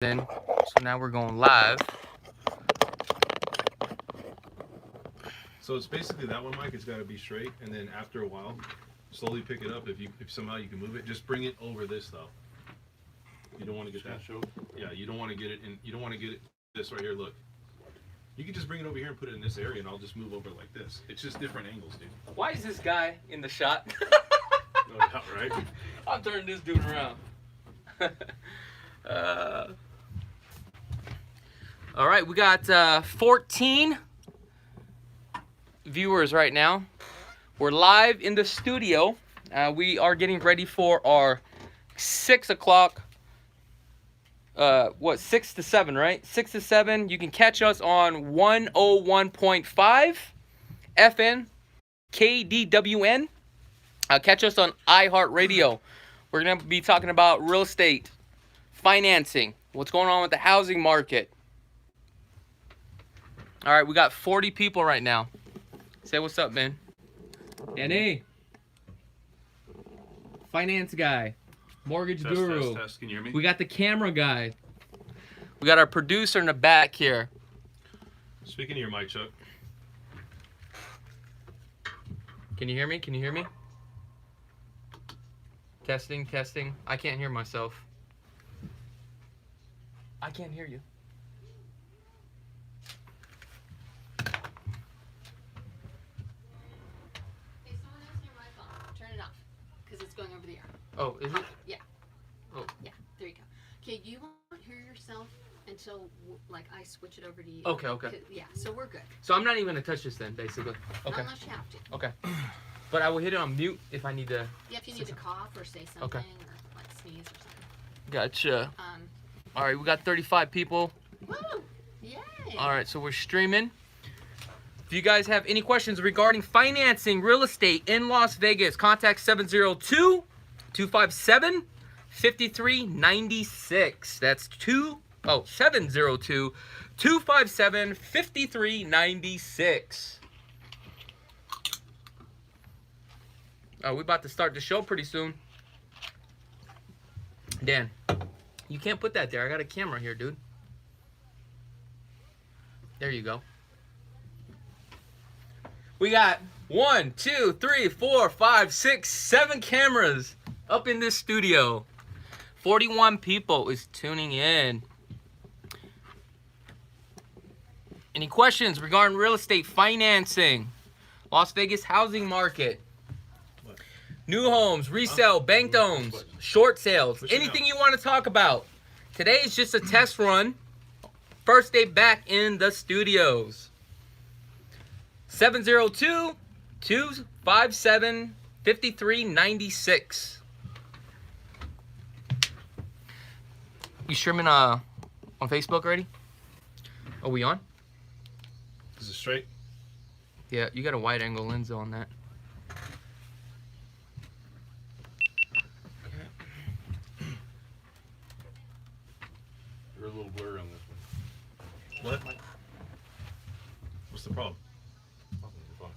in. So now we're going live. So it's basically that one, Mike. It's got to be straight, and then after a while, slowly pick it up. If somehow you can move it, just bring it over this though. You don't want to get that. Yeah, you don't want to get it in. You don't want to get it this right here. Look, you can just bring it over here and put it in this area, and I'll just move over like this. It's just different angles, dude. Why is this guy in the shot? No doubt, right? I'm turning this dude around. All right, we got 14 viewers right now. We're live in the studio. We are getting ready for our 6 o'clock. 6 to 7, right? 6 to 7. You can catch us on 101.5 FM KDWN. Catch us on iHeartRadio. We're going to be talking about real estate, financing, what's going on with the housing market. All right, we got 40 people right now. Say what's up, man. Danny. Finance guy. Mortgage guru. Test. Can you hear me? We got the camera guy. We got our producer in the back here. Speaking to your mic, Chuck. Can you hear me? Can you hear me? Testing, testing. I can't hear myself. I can't hear you. Hey, someone has your mic on. Turn it off, because it's going over the air. Oh, is it? Yeah. Oh. Yeah, there you go. Okay, you won't hear yourself until, like, I switch it over to you. Okay, okay. Yeah, so we're good. So I'm not even going to touch this then, basically. Okay. Unless you have to. Okay. But I will hit it on mute if I need to. Yeah, if you need to cough or say something Okay. or, like, sneeze or something. Gotcha. All right, we got 35 people. Woo! Yay! All right, so we're streaming. If you guys have any questions regarding financing real estate in Las Vegas, contact 702-257-5396. That's 702-257-5396. We're about to start the show pretty soon. Dan, you can't put that there. I got a camera here, dude. There you go. We got 1, 2, 3, 4, 5, 6, 7 cameras up in this studio. 41 people is tuning in. Any questions regarding real estate financing, Las Vegas housing market, new homes, resale, banked homes, short sales, anything you want to talk about? Today is just a test run. First day back in the studios. 702-257-5396. You streaming on Facebook already? Are we on? Is it straight? Yeah, you got a wide angle lens on that. You're a little blurry on this one. What? What's the problem? Nothing, you're fine.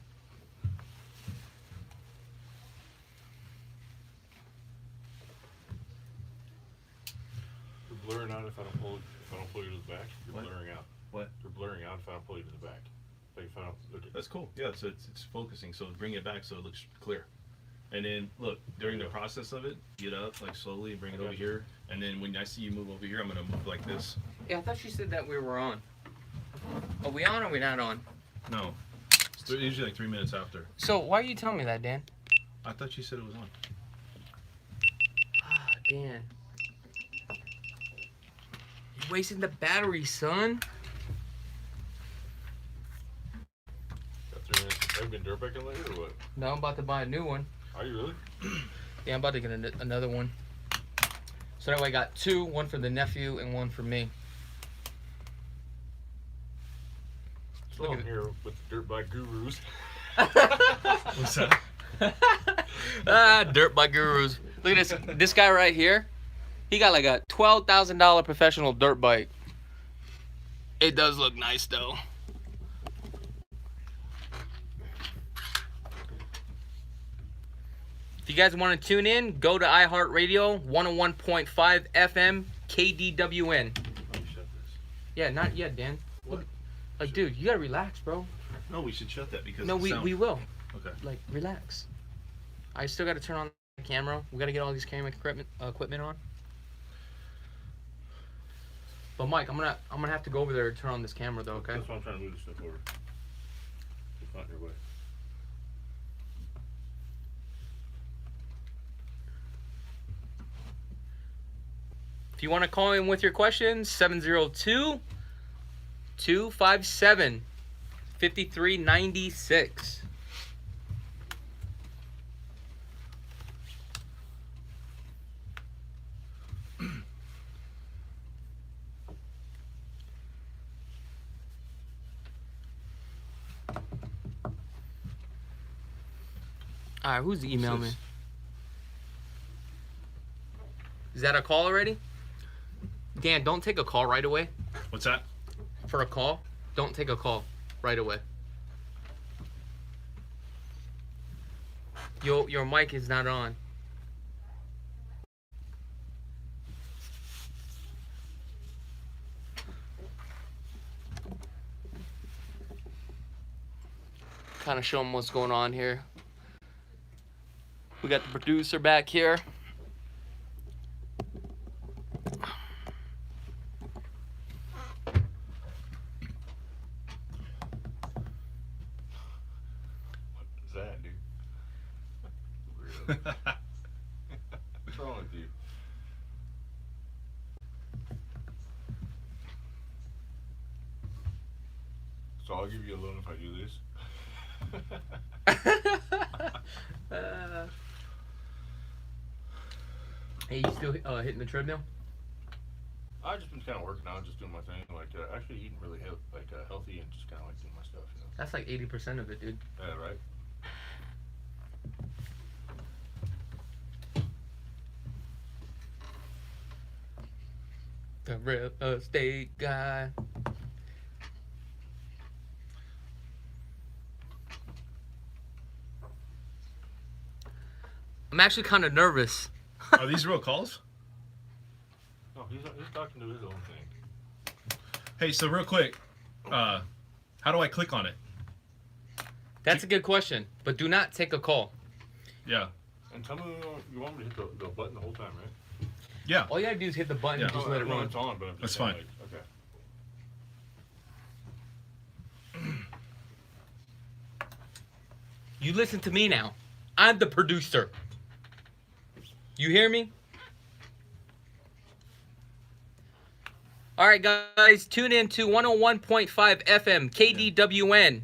You're blurring out if I don't pull you to the back. You're What? blurring out. What? You're blurring out if I don't pull you to the back. Like if I don't look at That's cool. Yeah, so it's focusing. So bring it back so it looks clear. And then look, during the process of it, get up like slowly, bring it over here. And then when I see you move over here, I'm gonna move like this. Yeah, I thought you said that we were on. Are we on or are we not on? No, it's usually like 3 minutes after. So why are you telling me that, Dan? I thought you said it was on. Ah, Dan. You're wasting the battery, son. got 3 minutes. Have you been dirt biking lately or what? No, I'm about to buy a new one. Are you really? Yeah, I'm about to get another one. So that way I got 2, one for the nephew and one for me. Still in here with the dirt bike gurus. What's that? Dirt bike gurus. Look at this guy right here. He got like a $12,000 professional dirt bike. It does look nice though. If you guys want to tune in, go to iHeartRadio 101.5 FM KDWN. Yeah, not yet, Dan. What? Like, dude, you gotta relax, bro. No, we should shut that because No, of the sound. we will. Okay. Like, relax. I still gotta turn on the camera. We gotta get all these camera equipment on. But Mike, I'm gonna have to go over there and turn on this camera though, okay? That's why I'm trying to move this stuff over. It's not in your way. If you want to call in with your questions, 702-257-5396. All right, who's emailing me? Is that a call already? Dan, don't take a call right away. What's that? For a call, don't take a call right away. Your mic is not on. Kind of show them what's going on here. We got the producer back here. What's that, dude? Weirdo. What's wrong with you? So I'll give you a loan if I do this. Hey, you still hitting the treadmill? I've just been kind of working out, just doing my thing, like actually eating really healthy and just kind of like doing my stuff, you know. That's like 80% of it, dude. Yeah, right. The real estate guy. I'm actually kind of nervous. Are these real calls? No, he's talking to his own thing. Hey, so real quick, how do I click on it? That's a good question, but do not take a call. Yeah. And tell me you want me to hit the button the whole time, right? Yeah. All you gotta do is hit the button and Yeah. just let it No, run. it's on, but I'm That's just saying, fine. like, okay. You listen to me now. I'm the producer. You hear me? All right, guys, tune in to 101.5 FM, KDWN.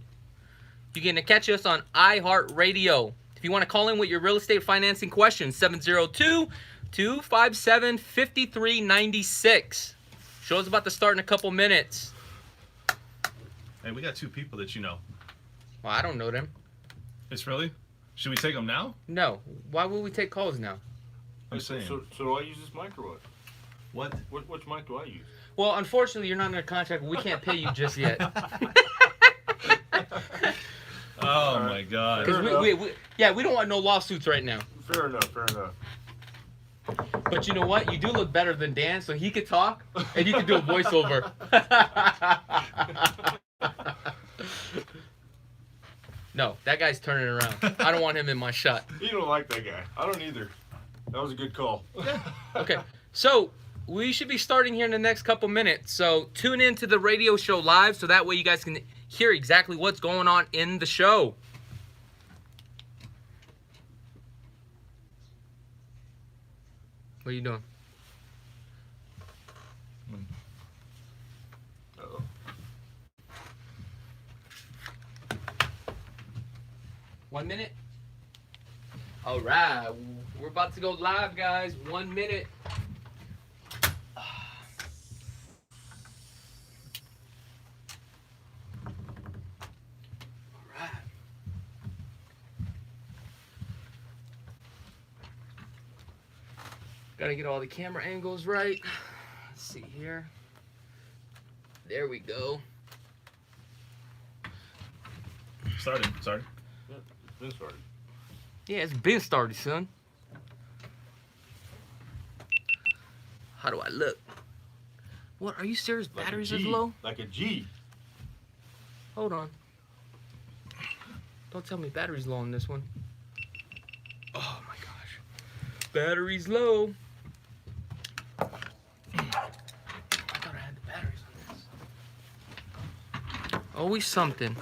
You can catch us on iHeartRadio. If you want to call in with your real estate financing questions, 702-257-5396. Show's about to start in a couple minutes. Hey, we got two people that you know. Well, I don't know them. It's really? Should we take them now? No. Why would we take calls now? I'm saying. So do I use this mic or what? What? Which mic do I use? Well, unfortunately, you're not under contract. We can't pay you just yet. Oh my God. Because we don't want no lawsuits right now. Fair enough. But you know what? You do look better than Dan, so he could talk, and you could do a voiceover. No, that guy's turning around. I don't want him in my shot. You don't like that guy. I don't either. That was a good call. Okay, so we should be starting here in the next couple minutes. So tune in to the radio show live, so that way you guys can hear exactly what's going on in the show. What are you doing? Uh-oh. One minute? All right, we're about to go live, guys. 1 minute. Gotta get all the camera angles right. Let's see here. There we go. Started. Yeah, it's been started. Yeah, it's been started, son. How do I look? What? Are you serious? Like Batteries a is G, low? Like a G. Hold on. Don't tell me battery's low on this one. Oh my gosh. Battery's low. I thought I had the batteries on this. Always something.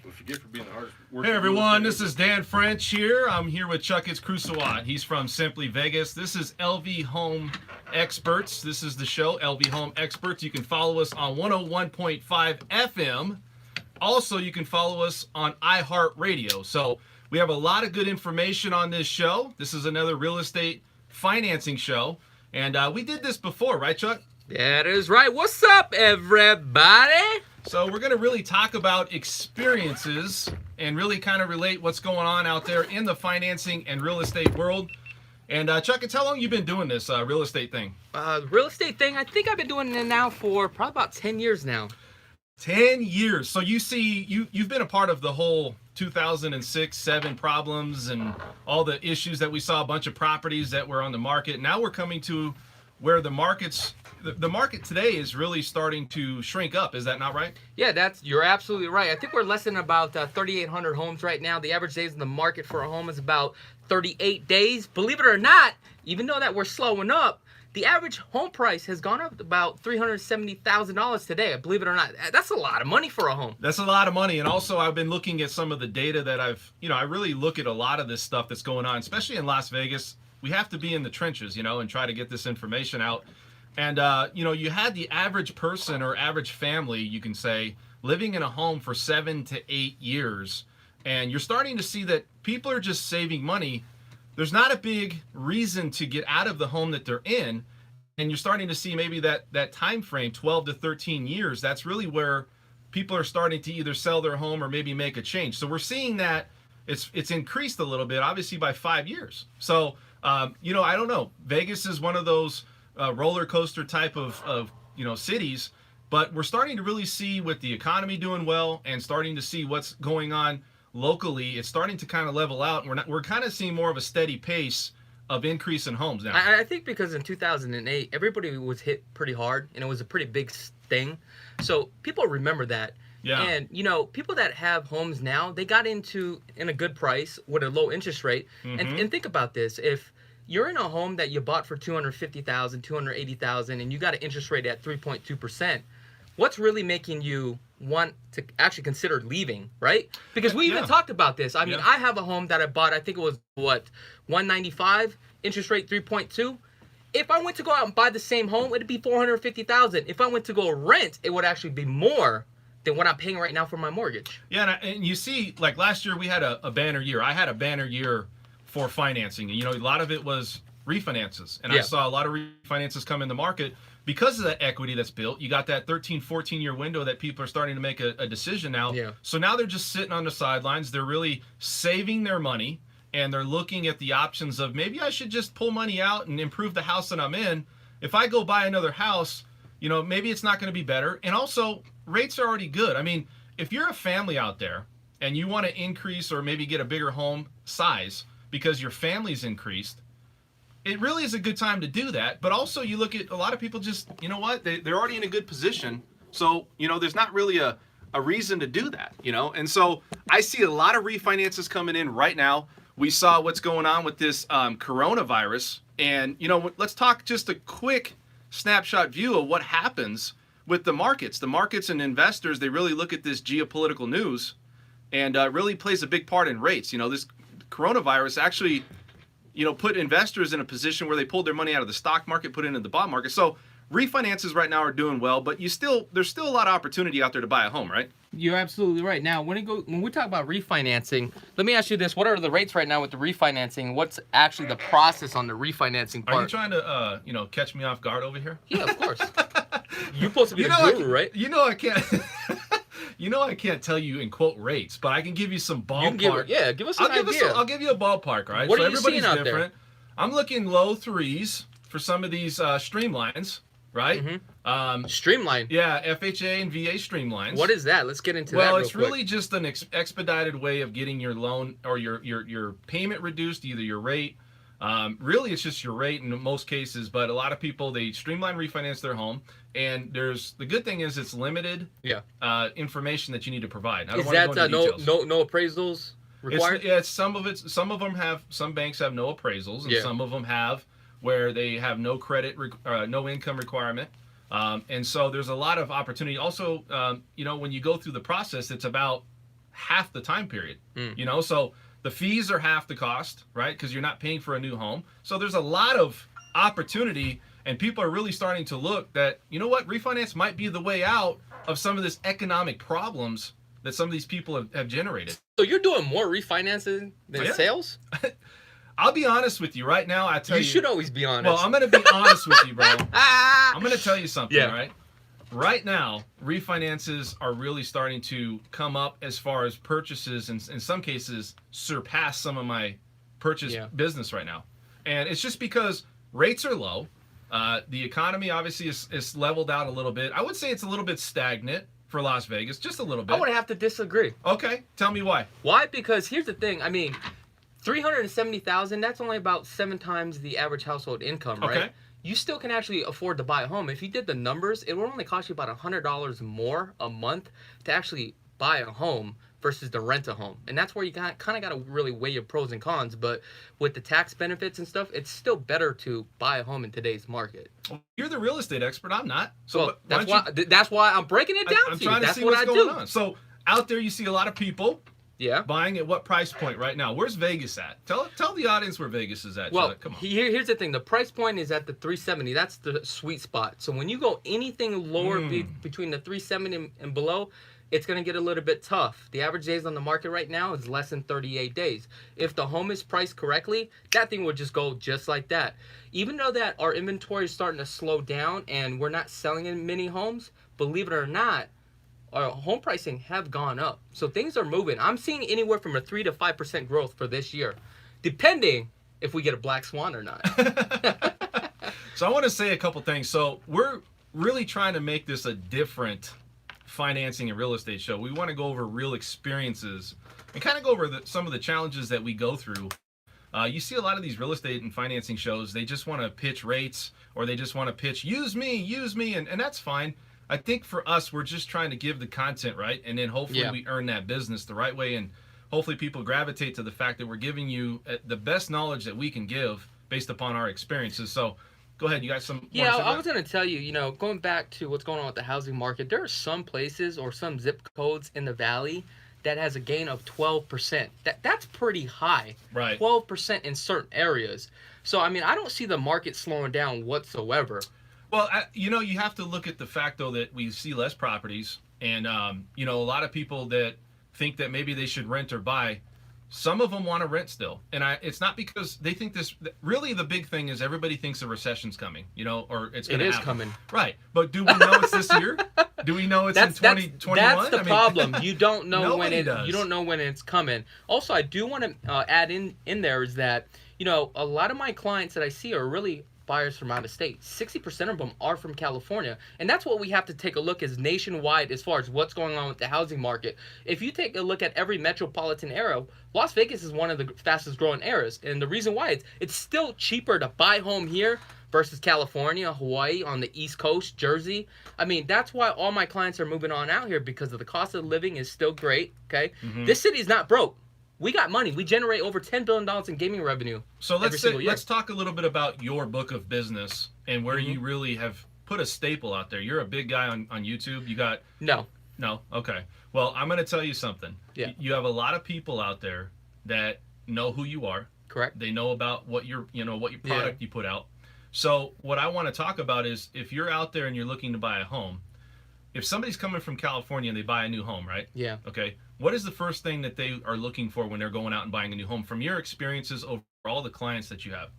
What you get for being the hardest Hey working everyone, real this estate is Dan French here. I'm here with chakits Krulsawat. He's from Simply Vegas. This is LV Home Experts. This is the show, LV Home Experts. You can follow us on 101.5 FM. Also, you can follow us on iHeartRadio. So we have a lot of good information on this show. This is another real estate financing show. And we did this before, right, Chuck? That is right. What's up, everybody? So we're going to really talk about experiences and really kind of relate what's going on out there in the financing and real estate world. And Chuck, how long you been doing this real estate thing? Real estate thing, I think I've been doing it now for probably about 10 years now. 10 years. So you see, you've been a part of the whole 2006-7 problems and all the issues that we saw, a bunch of properties that were on the market. Now we're coming to where the market today is really starting to shrink up. Is that not right? Yeah, you're absolutely right. I think we're less than about 3,800 homes right now. The average days in the market for a home is about 38 days. Believe it or not, even though that we're slowing up, the average home price has gone up about $370,000 today. Believe it or not, that's a lot of money for a home. That's a lot of money. And also I've been looking at some of the data that I really look at a lot of this stuff that's going on, especially in Las Vegas. We have to be in the trenches, and try to get this information out. And, you had the average person or average family, you can say, living in a home for 7 to 8 years. And you're starting to see that people are just saving money. There's not a big reason to get out of the home that they're in. And you're starting to see maybe that time frame, 12 to 13 years, that's really where people are starting to either sell their home or maybe make a change. So we're seeing that it's increased a little bit, obviously by 5 years. So, I don't know. Vegas is one of those roller coaster type of cities, but we're starting to really see with the economy doing well and starting to see what's going on locally. It's starting to kind of level out. We're kind of seeing more of a steady pace of increase in homes now. I think because in 2008, everybody was hit pretty hard, and it was a pretty big thing. So people remember that. Yeah. And, people that have homes now, they got in a good price with a low interest rate. Mm-hmm. And think about this. If you're in a home that you bought for $250,000, $280,000, and you got an interest rate at 3.2%, what's really making you want to actually consider leaving, right? Because we even talked about this. I mean, I have a home that I bought, I think it was, $195, interest rate 3.2. If I went to go out and buy the same home, it'd be $450,000. If I went to go rent, it would actually be more than what I'm paying right now for my mortgage. Yeah, and you see, like last year we had a banner year. I had a banner year for financing. A lot of it was refinances. And I saw a lot of refinances come in the market because of that equity that's built. You got that 13, 14-year window that people are starting to make a decision now. Yeah. So now they're just sitting on the sidelines. They're really saving their money, and they're looking at the options of maybe I should just pull money out and improve the house that I'm in. If I go buy another house, maybe it's not going to be better. And also, rates are already good. I mean, if you're a family out there and you want to increase or maybe get a bigger home size because your family's increased, it really is a good time to do that. But also you look at a lot of people just, they're already in a good position. So, there's not really a reason to do that, And so I see a lot of refinances coming in right now. We saw what's going on with this coronavirus. And, let's talk just a quick snapshot view of what happens with the markets. The markets and investors, they really look at this geopolitical news and really plays a big part in rates. This coronavirus actually, put investors in a position where they pulled their money out of the stock market, put it into the bond market. So refinances right now are doing well, but there's still a lot of opportunity out there to buy a home, right? You're absolutely right. Now, when we talk about refinancing, let me ask you this. What are the rates right now with the refinancing? What's actually the process on the refinancing part? Are you trying to, catch me off guard over here? Yeah, of course. You're supposed to be the guru, right? I can't. I can't tell you in quote rates, but I can give you some ballpark. Give us an idea. I'll give you a ballpark, right? What are you seeing out different. there? I'm looking low threes for some of these streamlines. right? Streamline. Yeah, FHA and VA streamlines. What is that? Let's get into that. Well, real it's quick. really just an expedited way of getting your loan or your payment reduced, either your rate. Really, it's just your rate in most cases, but a lot of people, they streamline refinance their home, and the good thing is it's limited information that you need to provide. I don't Is want to that go into details. no appraisals required? Some banks have no appraisals, and some of them have where they have no credit, no income requirement. And so there's a lot of opportunity. Also, when you go through the process, it's about half the time period, so the fees are half the cost, right? Because you're not paying for a new home. So there's a lot of opportunity, and people are really starting to look that, refinance might be the way out of some of this economic problems that some of these people have generated. So you're doing more refinancing than sales? I'll be honest with you right now. I tell you. You should always be honest. Well, I'm going to be honest with you, bro. I'm going to tell you something, right? Right now, refinances are really starting to come up as far as purchases, and in some cases surpass some of my purchase business right now. And it's just because rates are low. The economy obviously is leveled out a little bit. I would say it's a little bit stagnant for Las Vegas, just a little bit. I would have to disagree. Okay, tell me why. Why? Because here's the thing. I mean, $370,000, that's only about 7 times the average household income, right? Okay. You still can actually afford to buy a home. If you did the numbers, it would only cost you about $100 more a month to actually buy a home versus to rent a home. And that's where you kind of got to really weigh your pros and cons. But with the tax benefits and stuff, it's still better to buy a home in today's market. You're the real estate expert. I'm not. So well, that's why I'm breaking it down I'm to you. trying to That's see what what's I going do. on. So out there, you see a lot of people buying at what price point right now? Where's Vegas at? Tell the audience where Vegas is at. Well, come on. Here's the thing. The price point is at the 370. That's the sweet spot. So when you go anything lower between the 370 and below, it's going to get a little bit tough. The average days on the market right now is less than 38 days. If the home is priced correctly, that thing will just go just like that. Even though that our inventory is starting to slow down and we're not selling in many homes, believe it or not, our home pricing have gone up. So things are moving. I'm seeing anywhere from a 3 to 5% growth for this year, depending if we get a black swan or not. So I want to say a couple things. So we're really trying to make this a different financing and real estate show. We want to go over real experiences and kind of go over some of the challenges that we go through. You see a lot of these real estate and financing shows, they just want to pitch rates, or they just want to pitch, use me, and that's fine. I think for us, we're just trying to give the content, right? And then hopefully we earn that business the right way, and hopefully people gravitate to the fact that we're giving you the best knowledge that we can give based upon our experiences. So go ahead, you got some more to say I was going to tell you, going back to what's going on with the housing market, there are some places or some zip codes in the valley that has a gain of 12%. That's pretty high. Right. 12% in certain areas. So, I mean, I don't see the market slowing down whatsoever. Well, you have to look at the fact, though, that we see less properties. And, a lot of people that think that maybe they should rent or buy, some of them want to rent still. And it's not because they think this. Really, the big thing is everybody thinks a recession's coming, or it's going to happen. It is coming. Right. But do we know it's this year? Do we know it's in 2021? That's the problem. You don't know when you don't know when it's coming. Also, I do want to add in there is that, a lot of my clients that I see are really buyers from out of state. 60% of them are from California. And that's what we have to take a look as nationwide as far as what's going on with the housing market. If you take a look at every metropolitan area, Las Vegas is one of the fastest growing areas. And the reason why it's still cheaper to buy home here versus California, Hawaii, on the East Coast, Jersey. I mean, that's why all my clients are moving on out here, because of the cost of living is still great. Okay. Mm-hmm. This city's not broke. We got money. We generate over $10 billion in gaming revenue. So let's talk a little bit about your book of business and where you really have put a staple out there. You're a big guy on YouTube. You got No. Okay. Well, I'm going to tell you something. Yeah. You have a lot of people out there that know who you are. Correct. They know about what your product you put out. So what I want to talk about is, if you're out there and you're looking to buy a home, if somebody's coming from California and they buy a new home, right? Yeah. Okay. What is the first thing that they are looking for when they're going out and buying a new home, from your experiences over all the clients that you have?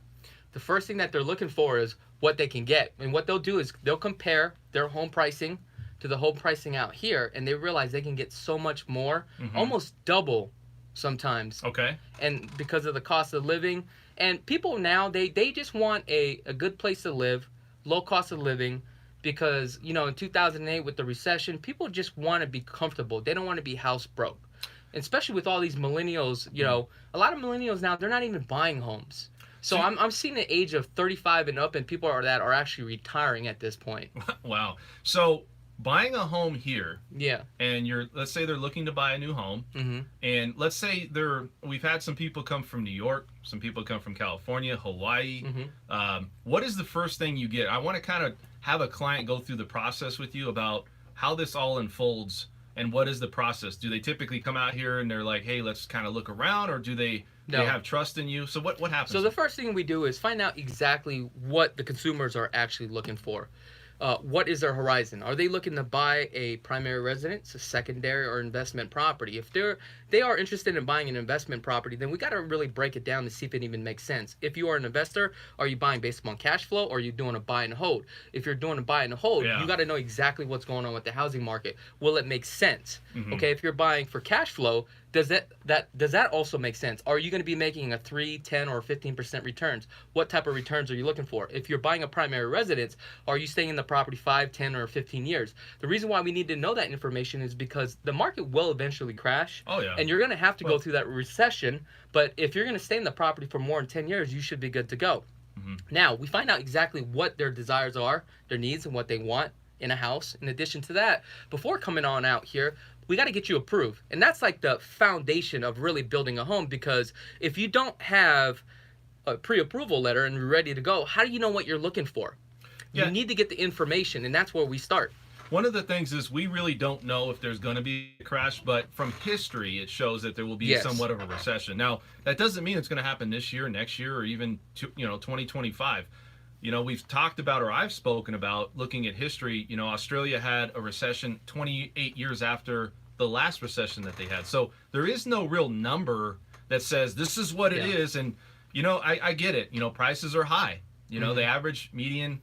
The first thing that they're looking for is what they can get. And what they'll do is they'll compare their home pricing to the home pricing out here, and they realize they can get so much more, almost double sometimes. Okay. And because of the cost of living. And people now, they just want a good place to live, low cost of living, because, you know, in 2008 with the recession, people just want to be comfortable. They don't want to be house broke. And especially with all these millennials, you know, a lot of millennials now, they're not even buying homes. So I'm seeing the age of 35 and up, and people that are actually retiring at this point. Wow. So buying a home here, Yeah. and let's say they're looking to buy a new home, and let's say we've had some people come from New York, some people come from California, Hawaii. What is the first thing you get? I want to kind of have a client go through the process with you about how this all unfolds, and what is the process? Do they typically come out here and they're like, hey, let's kind of look around, or do they have trust in you? So what happens? So the first thing we do is find out exactly what the consumers are actually looking for. What is their horizon? Are they looking to buy a primary residence, a secondary, or investment property? If they are interested in buying an investment property, then we got to really break it down to see if it even makes sense. If you are an investor, are you buying based upon cash flow, or are you doing a buy and hold? If you're doing a buy and hold, you got to know exactly what's going on with the housing market. Will it make sense? Okay, if you're buying for cash flow, does that also make sense? Are you going to be making a 3, 10, or 15% returns? What type of returns are you looking for? If you're buying a primary residence, are you staying in the property 5, 10, or 15 years? The reason why we need to know that information is because the market will eventually crash. Oh, yeah. And you're going to have to go through that recession. But if you're going to stay in the property for more than 10 years, you should be good to go. Now, we find out exactly what their desires are, their needs, and what they want in a house. In addition to that, before coming on out here, we got to get you approved. And that's like the foundation of really building a home, because if you don't have a pre-approval letter and you're ready to go, how do you know what you're looking for? You need to get the information, and that's where we start. One of the things is we really don't know if there's going to be a crash, but from history, it shows that there will be somewhat of a recession. Now, that doesn't mean it's going to happen this year, next year, or even 2025. You know, we've talked about, or I've spoken about, looking at history. You know, Australia had a recession 28 years after the last recession that they had. So there is no real number that says this is what it is. And, you know, I get it. You know, prices are high. You know, the average median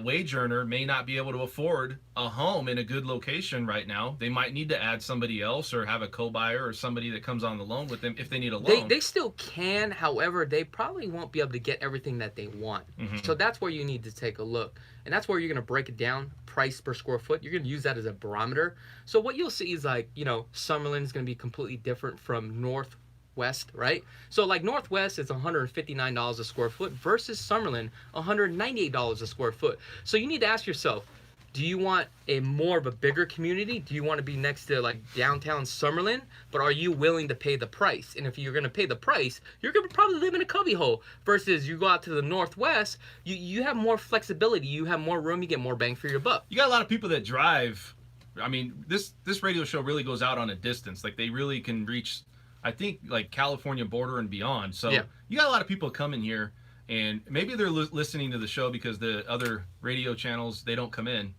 wage earner may not be able to afford a home in a good location right now. They might need to add somebody else, or have a co-buyer, or somebody that comes on the loan with them if they need a loan. They still can. However, they probably won't be able to get everything that they want. So that's where you need to take a look. And that's where you're going to break it down, price per square foot. You're going to use that as a barometer. So what you'll see is, like, you know, Summerlin is going to be completely different from Northwest, right? So like Northwest is $159 a square foot versus Summerlin $198 a square foot. So you need to ask yourself, do you want a more of a bigger community? Do you want to be next to like downtown Summerlin? But are you willing to pay the price? And if you're going to pay the price, you're going to probably live in a cubbyhole. Versus you go out to the Northwest, you have more flexibility, you have more room, you get more bang for your buck. You got a lot of people that drive. I mean, this radio show really goes out on a distance. Like, they really can reach, I think, like California border and beyond. So you got a lot of people coming here, and maybe they're listening to the show because the other radio channels, they don't come in.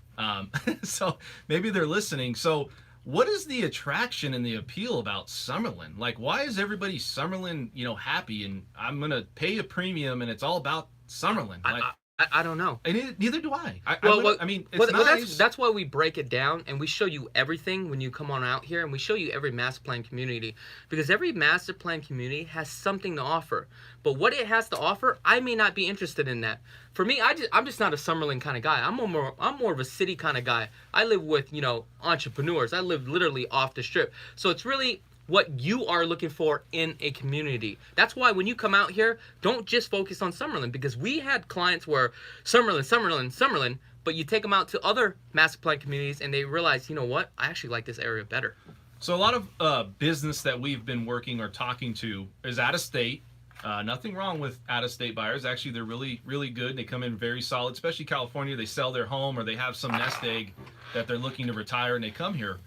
So maybe they're listening. So what is the attraction and the appeal about Summerlin? Like, why is everybody Summerlin, you know, happy, and I'm going to pay a premium and it's all about Summerlin? Like, I don't know. And neither do I. I mean, it's well, nice. that's why we break it down, and we show you everything when you come on out here, and we show you every master plan community, because every master plan community has something to offer. But what it has to offer, I may not be interested in that. For me, I'm just not a Summerlin kind of guy. I'm more of a city kind of guy. I live with, you know, entrepreneurs. I live literally off the strip. So it's really what you are looking for in a community. That's why when you come out here, don't just focus on Summerlin, because we had clients where Summerlin, but you take them out to other master plan communities and they realize, you know what, I actually like this area better. So a lot of business that we've been working or talking to is out of state. Nothing wrong with out-of-state buyers. Actually, they're really, really good. They come in very solid, especially California. They sell their home, or they have some nest egg that they're looking to retire, and they come here.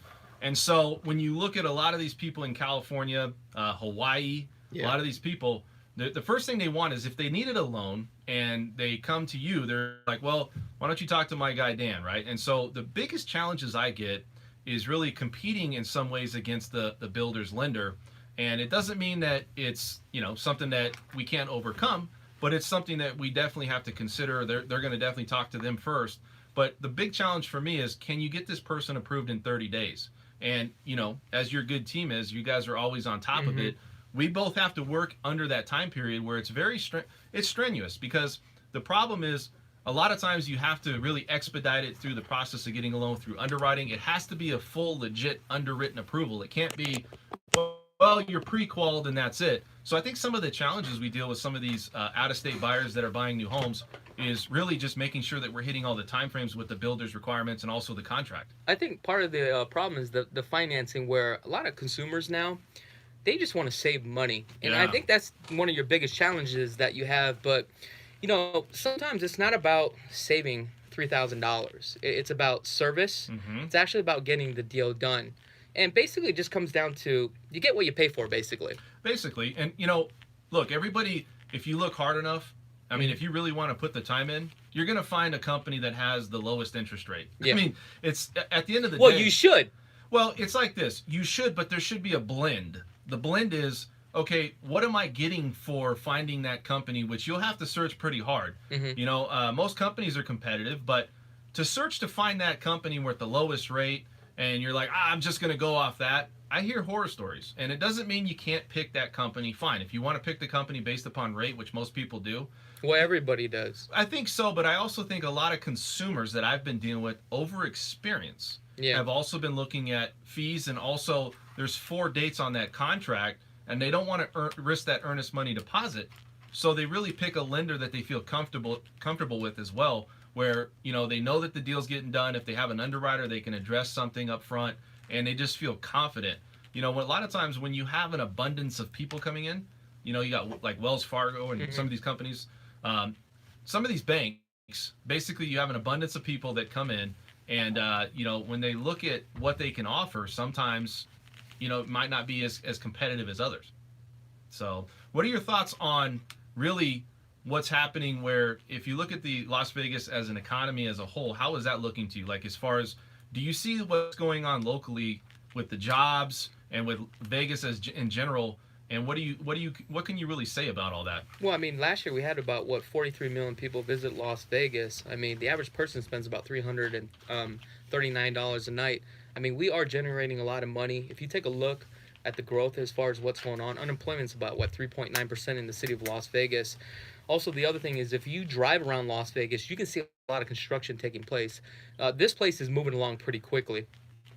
And so when you look at a lot of these people in California, Hawaii, a lot of these people, the first thing they want is, if they needed a loan and they come to you, they're like, well, why don't you talk to my guy Dan, right? And so the biggest challenges I get is really competing in some ways against the builder's lender. And it doesn't mean that it's, you know, something that we can't overcome, but it's something that we definitely have to consider. They're going to definitely talk to them first. But the big challenge for me is, can you get this person approved in 30 days? And, you know, as your good team is, you guys are always on top of it. We both have to work under that time period where it's very it's strenuous, because the problem is a lot of times you have to really expedite it through the process of getting a loan through underwriting. It has to be a full, legit, underwritten approval. It can't be, well, you're pre-qualified and that's it. So I think some of the challenges we deal with some of these out-of-state buyers that are buying new homes is really just making sure that we're hitting all the timeframes with the builder's requirements and also the contract. I think part of the problem is the financing, where a lot of consumers now, they just want to save money. And I Yeah. think that's one of your biggest challenges that you have. But, you know, sometimes it's not about saving $3,000. It's about service. Mm-hmm. It's actually about getting the deal done. And basically it just comes down to, you get what you pay for, basically. Basically, and you know, look, everybody, if you look hard enough, I mean, if you really want to put the time in, you're going to find a company that has the lowest interest rate. Yeah. I mean, it's at the end of the Well, day. you should. Well, it's like this. You should, but there should be a blend. The blend is, okay, what am I getting for finding that company, which you'll have to search pretty hard. Mhm. You know, most companies are competitive, but to search to find that company with the lowest rate, and you're like, I'm just going to go off that. I hear horror stories, and it doesn't mean you can't pick that company. Fine. If you want to pick the company based upon rate, which most people do. Well, everybody does. I think so, but I also think a lot of consumers that I've been dealing with over experience Yeah. have also been looking at fees, and also there's 4 dates on that contract, and they don't want to risk that earnest money deposit. So they really pick a lender that they feel comfortable with as well, where, you know, they know that the deal's getting done. If they have an underwriter, they can address something up front, and they just feel confident. You know, a lot of times when you have an abundance of people coming in, you know, you got like Wells Fargo and some of these companies, some of these banks, basically you have an abundance of people that come in, and, you know, when they look at what they can offer, sometimes, you know, it might not be as competitive as others. So what are your thoughts on really what's happening, where if you look at the Las Vegas as an economy as a whole, how is that looking to you? Like, as far as, do you see what's going on locally with the jobs and with Vegas as in general? And what can you really say about all that? Well, I mean, last year we had about, 43 million people visit Las Vegas. I mean, the average person spends about $339 a night. I mean, we are generating a lot of money. If you take a look at the growth as far as what's going on, unemployment's about, 3.9% in the city of Las Vegas. Also, the other thing is, if you drive around Las Vegas, you can see a lot of construction taking place. This place is moving along pretty quickly.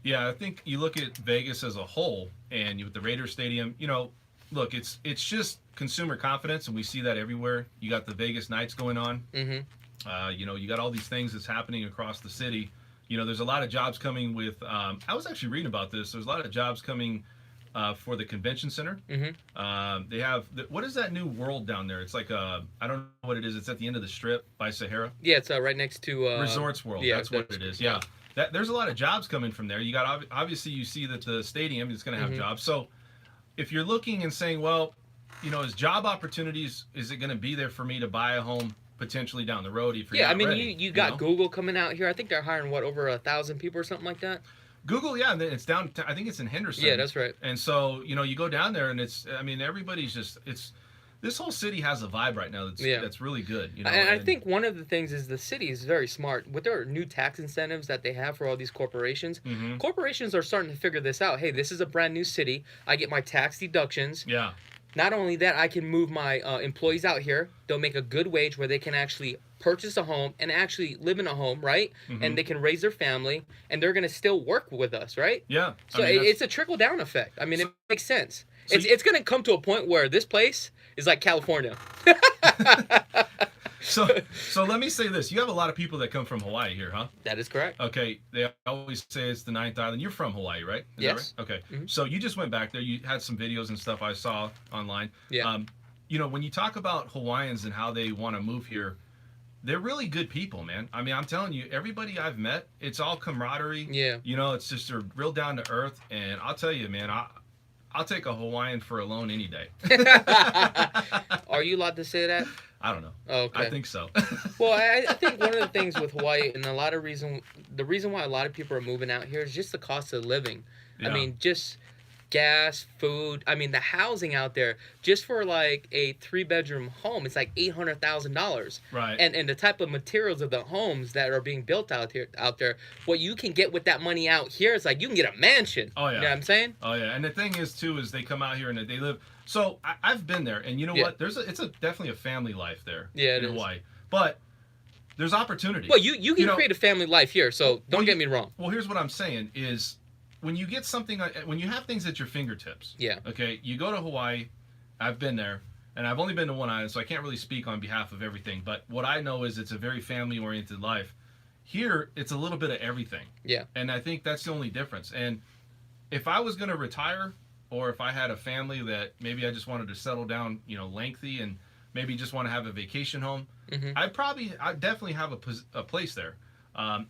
Yeah, I think you look at Vegas as a whole, and with the Raiders Stadium, you know, look, it's just consumer confidence, and we see that everywhere. You got the Vegas Nights going on. Mm-hmm. You know, you got all these things that's happening across the city. You know, there's a lot of jobs coming with. I was actually reading about this. There's a lot of jobs coming for the convention center. Mm-hmm. They have what is that new world down there? It's like I don't know what it is. It's at the end of the strip by Sahara. Yeah, it's right next to Resorts World. yeah, that's what it is. Yeah. There's a lot of jobs coming from there. You got obviously you see that the stadium is going to have jobs. So if you're looking and saying, well, you know, is job opportunities, is it going to be there for me to buy a home potentially down the road? If you're yeah, not I mean, ready, you got know? Google coming out here. I think they're hiring over 1,000 people or something like that. Google, yeah, and then it's down. I think it's in Henderson. Yeah, that's right. And so, you know, you go down there, and I mean, everybody's just, this whole city has a vibe right now that's really good. You know, and I think one of the things is the city is very smart with their new tax incentives that they have for all these corporations. Mhm. Corporations are starting to figure this out. Hey, this is a brand new city. I get my tax deductions. Yeah. Not only that, I can move my employees out here. They'll make a good wage where they can actually purchase a home and actually live in a home, right? Mhm. And they can raise their family, and they're going to still work with us, right? Yeah. So it's a trickle-down effect. I mean, it makes sense. So It's going to come to a point where this place is like California. So let me say this. You have a lot of people that come from Hawaii here, huh? That is correct. Okay. They always say it's the 9th island. You're from Hawaii, right? Is Yes. that right? Okay. Mhm. So you just went back there. You had some videos and stuff I saw online. Yeah. You know, when you talk about Hawaiians and how they want to move here, they're really good people, man. I mean, I'm telling you, everybody I've met, it's all camaraderie. Yeah. You know, it's just they're real down to earth. And I'll tell you, man, I'll take a Hawaiian for a loan any day. Are you allowed to say that? I don't know. Oh, okay. I think so. Well, I think one of the things with Hawaii, and the reason why a lot of people are moving out here is just the cost of living. Yeah. I mean, just gas, food. I mean, the housing out there, just for like a 3-bedroom home, it's like $800,000. Right. And the type of materials of the homes that are being built out there, what you can get with that money out here is like you can get a mansion. Oh, yeah. You know what I'm saying? Oh yeah, and the thing is too is they come out here and they live. So I've been there, and you know Yeah. what? It's definitely a family life there. Yeah, it in is. Hawaii. But there's opportunity. Well, you can create a family life here, so don't get me wrong. Well, here's what I'm saying is when you get something, when you have things at your fingertips. Yeah. Okay, you go to Hawaii. I've been there, and I've only been to one island, so I can't really speak on behalf of everything. But what I know is it's a very family-oriented life. Here, it's a little bit of everything. Yeah. And I think that's the only difference. And if I was going to retire, or if I had a family that maybe I just wanted to settle down, lengthy, and maybe just want to have a vacation home, I'd definitely have a place there.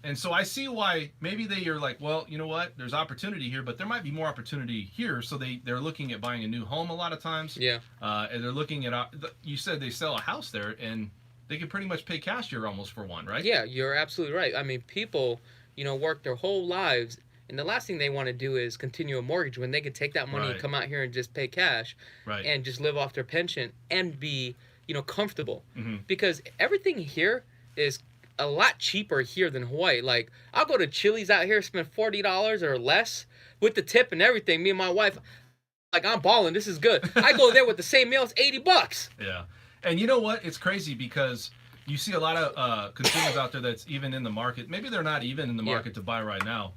And so I see why maybe they are like, well, you know what? There's opportunity here, but there might be more opportunity here. So they're looking at buying a new home a lot of times. Yeah. And they're looking at, you said they sell a house there, and they can pretty much pay cash here almost for one, right? Yeah, you're absolutely right. I mean, people, work their whole lives, and the last thing they want to do is continue a mortgage when they could take that money and come out here and just pay cash and just live off their pension and be, comfortable. Because everything here is a lot cheaper here than Hawaii. Like, I'll go to Chili's out here, spend $40 or less with the tip and everything. Me and my wife, like, I'm balling. This is good. I go there with the same meal. It's $80. Yeah. And you know what? It's crazy because you see a lot of consumers out there that's even in the market. Maybe they're not even in the market to buy right now.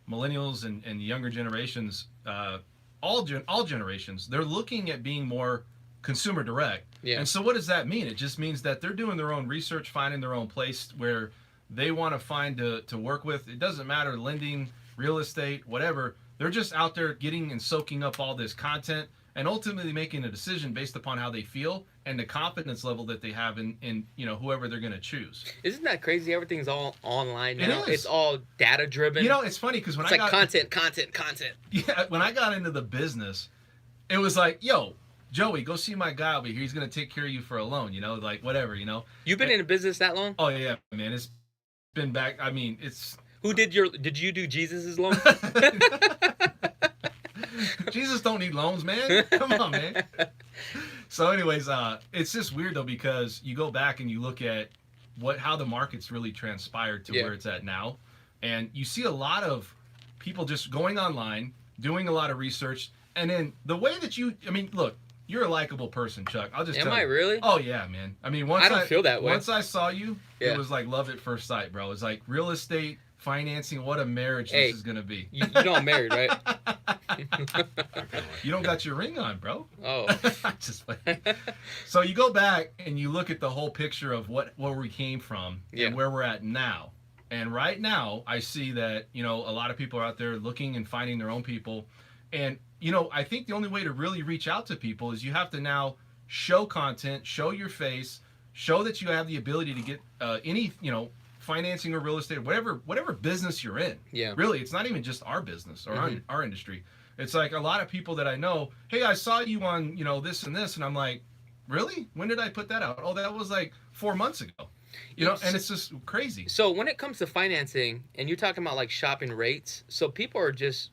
Millennials and younger generations, all generations, they're looking at being more consumer direct. Yeah. And so what does that mean? It just means that they're doing their own research, finding their own place where they want to find to work with. It doesn't matter, lending, real estate, whatever. They're just out there getting and soaking up all this content and ultimately making a decision based upon how they feel and the confidence level that they have in whoever they're going to choose. Isn't that crazy? Everything's all online now. It is. It's all data driven. It's funny because when it's like content. Yeah, when I got into the business, it was like, yo, Joey, go see my guy over here. He's going to take care of you for a loan, like whatever, You've been in business that long? Oh, yeah, man. It's been back. I mean, it's... Did you do Jesus's loan? Jesus don't need loans, man. Come on, man. So anyways, it's just weird though, because you go back and you look at how the market's really transpired to where it's at now. And you see a lot of people just going online, doing a lot of research. And then the way that look, you're a likable person, Chuck. I'll just tell you. Am I really? Oh yeah, man. I mean, I don't feel that way. Once I saw you, it was like love at first sight, bro. It's like real estate, financing, what a marriage this is going to be. You know I'm married, right? You don't got your ring on, bro. Oh. Just So you go back and you look at the whole picture of where we came from and where we're at now. And right now, I see that, a lot of people are out there looking and finding their own people. And, I think the only way to really reach out to people is you have to now show content, show your face, show that you have the ability to get any, financing or real estate, whatever business you're in. Yeah. Really, it's not even just our business or our industry. It's like a lot of people that I know, hey, I saw you on, this and this. And I'm like, really? When did I put that out? Oh, that was like 4 months ago. And it's just crazy. So when it comes to financing, and you're talking about like shopping rates, so people are just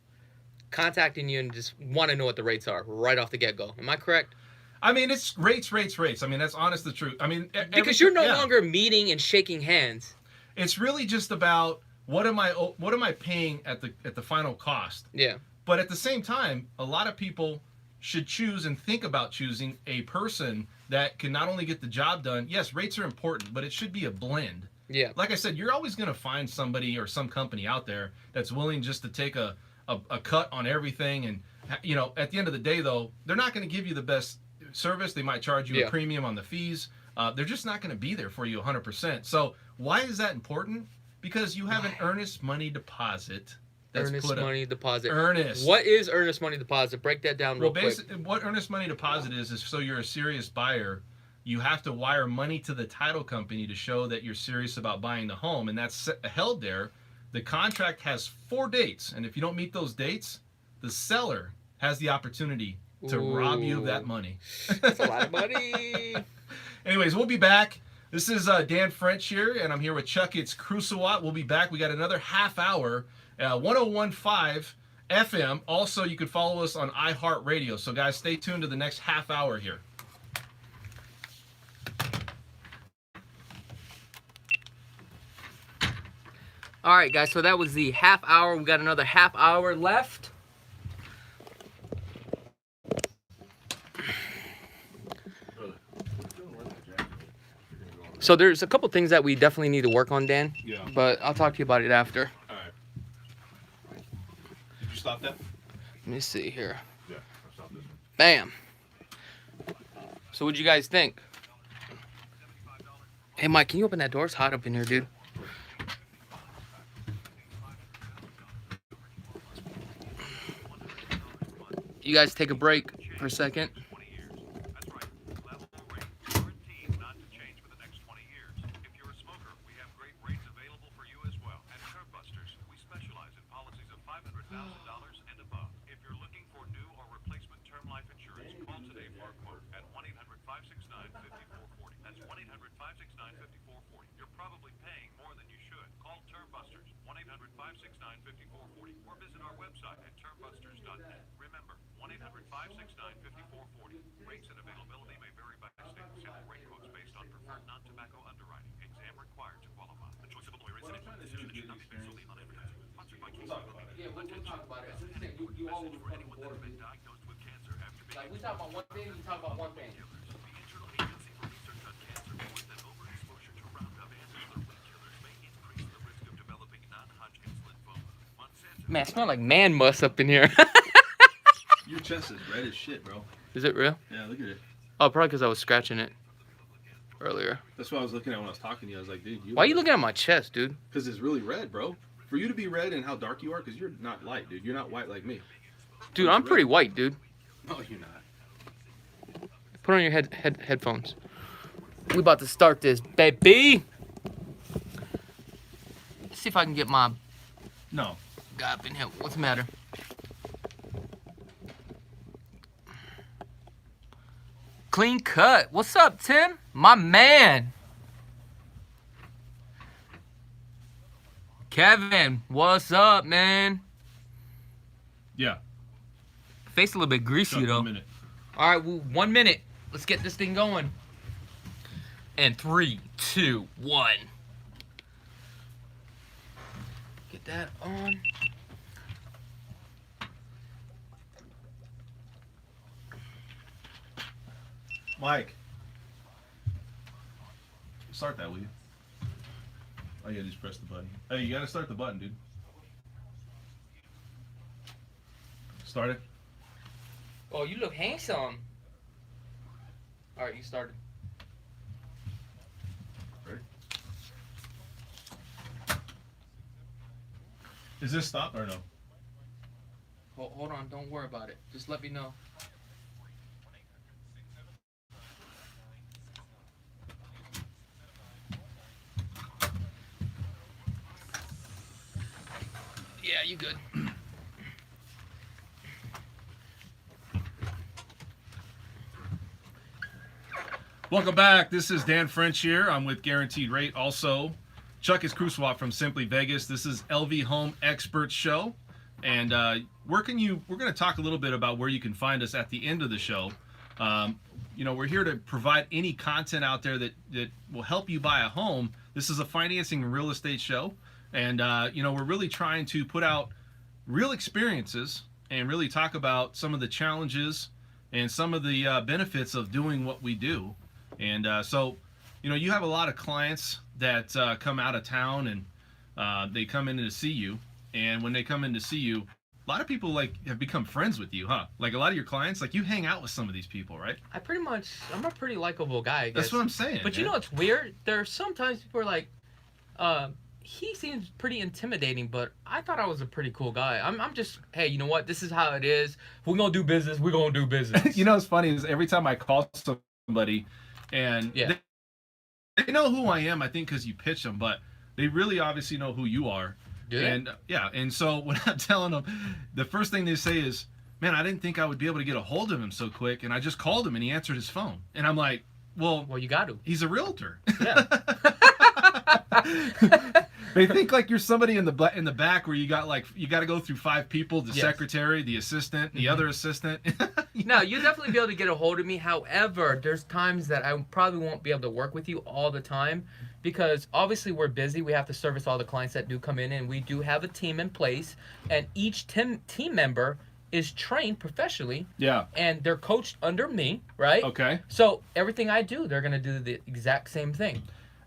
contacting you and just want to know what the rates are right off the get-go. Am I correct? I mean, it's rates. I mean, that's honest the truth. I mean, because you're no longer meeting and shaking hands. It's really just about what am I paying at the final cost. Yeah. But at the same time, a lot of people should choose and think about choosing a person that can not only get the job done. Yes, rates are important, but it should be a blend. Yeah. Like I said, you're always going to find somebody or some company out there that's willing just to take a cut on everything. And, at the end of the day, though, they're not going to give you the best service. They might charge you a premium on the fees. They're just not going to be there for you 100%. So why is that important? Because you have an earnest money deposit. Earnest money deposit. Earnest. What is earnest money deposit? Break that down real quick. What earnest money deposit is so you're a serious buyer, you have to wire money to the title company to show that you're serious about buying the home, and that's held there. The contract has 4 dates, and if you don't meet those dates, the seller has the opportunity to rob you of that money. That's a lot of money. Anyways, we'll be back. This is Dan French here, and I'm here with Chakits Krulsawat. We'll be back. We got another half hour, 1015 FM. Also, you can follow us on iHeartRadio. So, guys, stay tuned to the next half hour here. All right, guys, so that was the half hour. We got another half hour left. So there's a couple things that we definitely need to work on, Dan. Yeah. But I'll talk to you about it after. All right. Did you stop that? Let me see here. Yeah, I stopped this one. Bam. So what'd you guys think? Hey, Mike, can you open that door? It's hot up in here, dude. You guys take a break for a second. Yeah, we'll talk about it. You all will come forward. Like, we talk about one thing, you talk about one thing. Man, I smell like man muss up in here. Your chest is red as shit, bro. Is it real? Yeah, look at it. Oh, probably because I was scratching it earlier. That's what I was looking at when I was talking to you. I was like, dude, Why are you looking at my chest, dude? Because it's really red, bro. For you to be red and how dark you are, because you're not light, dude. You're not white like me. Dude, I'm pretty white, dude. No, you're not. Put on your headphones. We about to start this, baby. Let's see if I can get my No. guy up in here. What's the matter? Clean cut. What's up, Tim? My man. Kevin, what's up, man? Yeah. Face a little bit greasy, though. All right, well, 1 minute. Let's get this thing going. And 3, 2, 1. Get that on. Mike. Start that, will you? Oh, yeah, just press the button. Hey, you gotta start the button, dude. Start it. Oh, you look handsome. All right, you started. Ready? Is this stop or no? Hold on, don't worry about it. Just let me know. Yeah, you good. Welcome back. This is Dan French here. I'm with Guaranteed Rate. Also, Chuck is Krulsawat from Simply Vegas. This is LV Home Expert Show. And we're going to talk a little bit about where you can find us at the end of the show. We're here to provide any content out there that will help you buy a home. This is a financing and real estate show. And, we're really trying to put out real experiences and really talk about some of the challenges and some of the benefits of doing what we do. And so, you have a lot of clients that come out of town and they come in to see you. And when they come in to see you, a lot of people have become friends with you, huh? Like a lot of your clients, you hang out with some of these people, right? I'm a pretty likable guy, I guess. That's what I'm saying. But you know what's weird? There's sometimes people are like, he seems pretty intimidating, but I thought I was a pretty cool guy. I'm just, hey, you know what? This is how it is. If we're going to do business, we're going to do business. What's funny is every time I call somebody and Yeah. they know who I am, I think, because you pitch them, but they really obviously know who you are. Do they? And yeah, and so when I'm telling them, the first thing they say is, man, I didn't think I would be able to get a hold of him so quick, and I just called him and he answered his phone. And I'm like, well, you got to. he's a realtor. Yeah. They think you're somebody in the back where you got to go through 5 people, the Yes. secretary, the assistant, the other assistant. No, you'll definitely be able to get a hold of me. However, there's times that I probably won't be able to work with you all the time because obviously we're busy. We have to service all the clients that do come in, and we do have a team in place, and each team member is trained professionally. Yeah. And they're coached under me, right? Okay. So everything I do, they're going to do the exact same thing.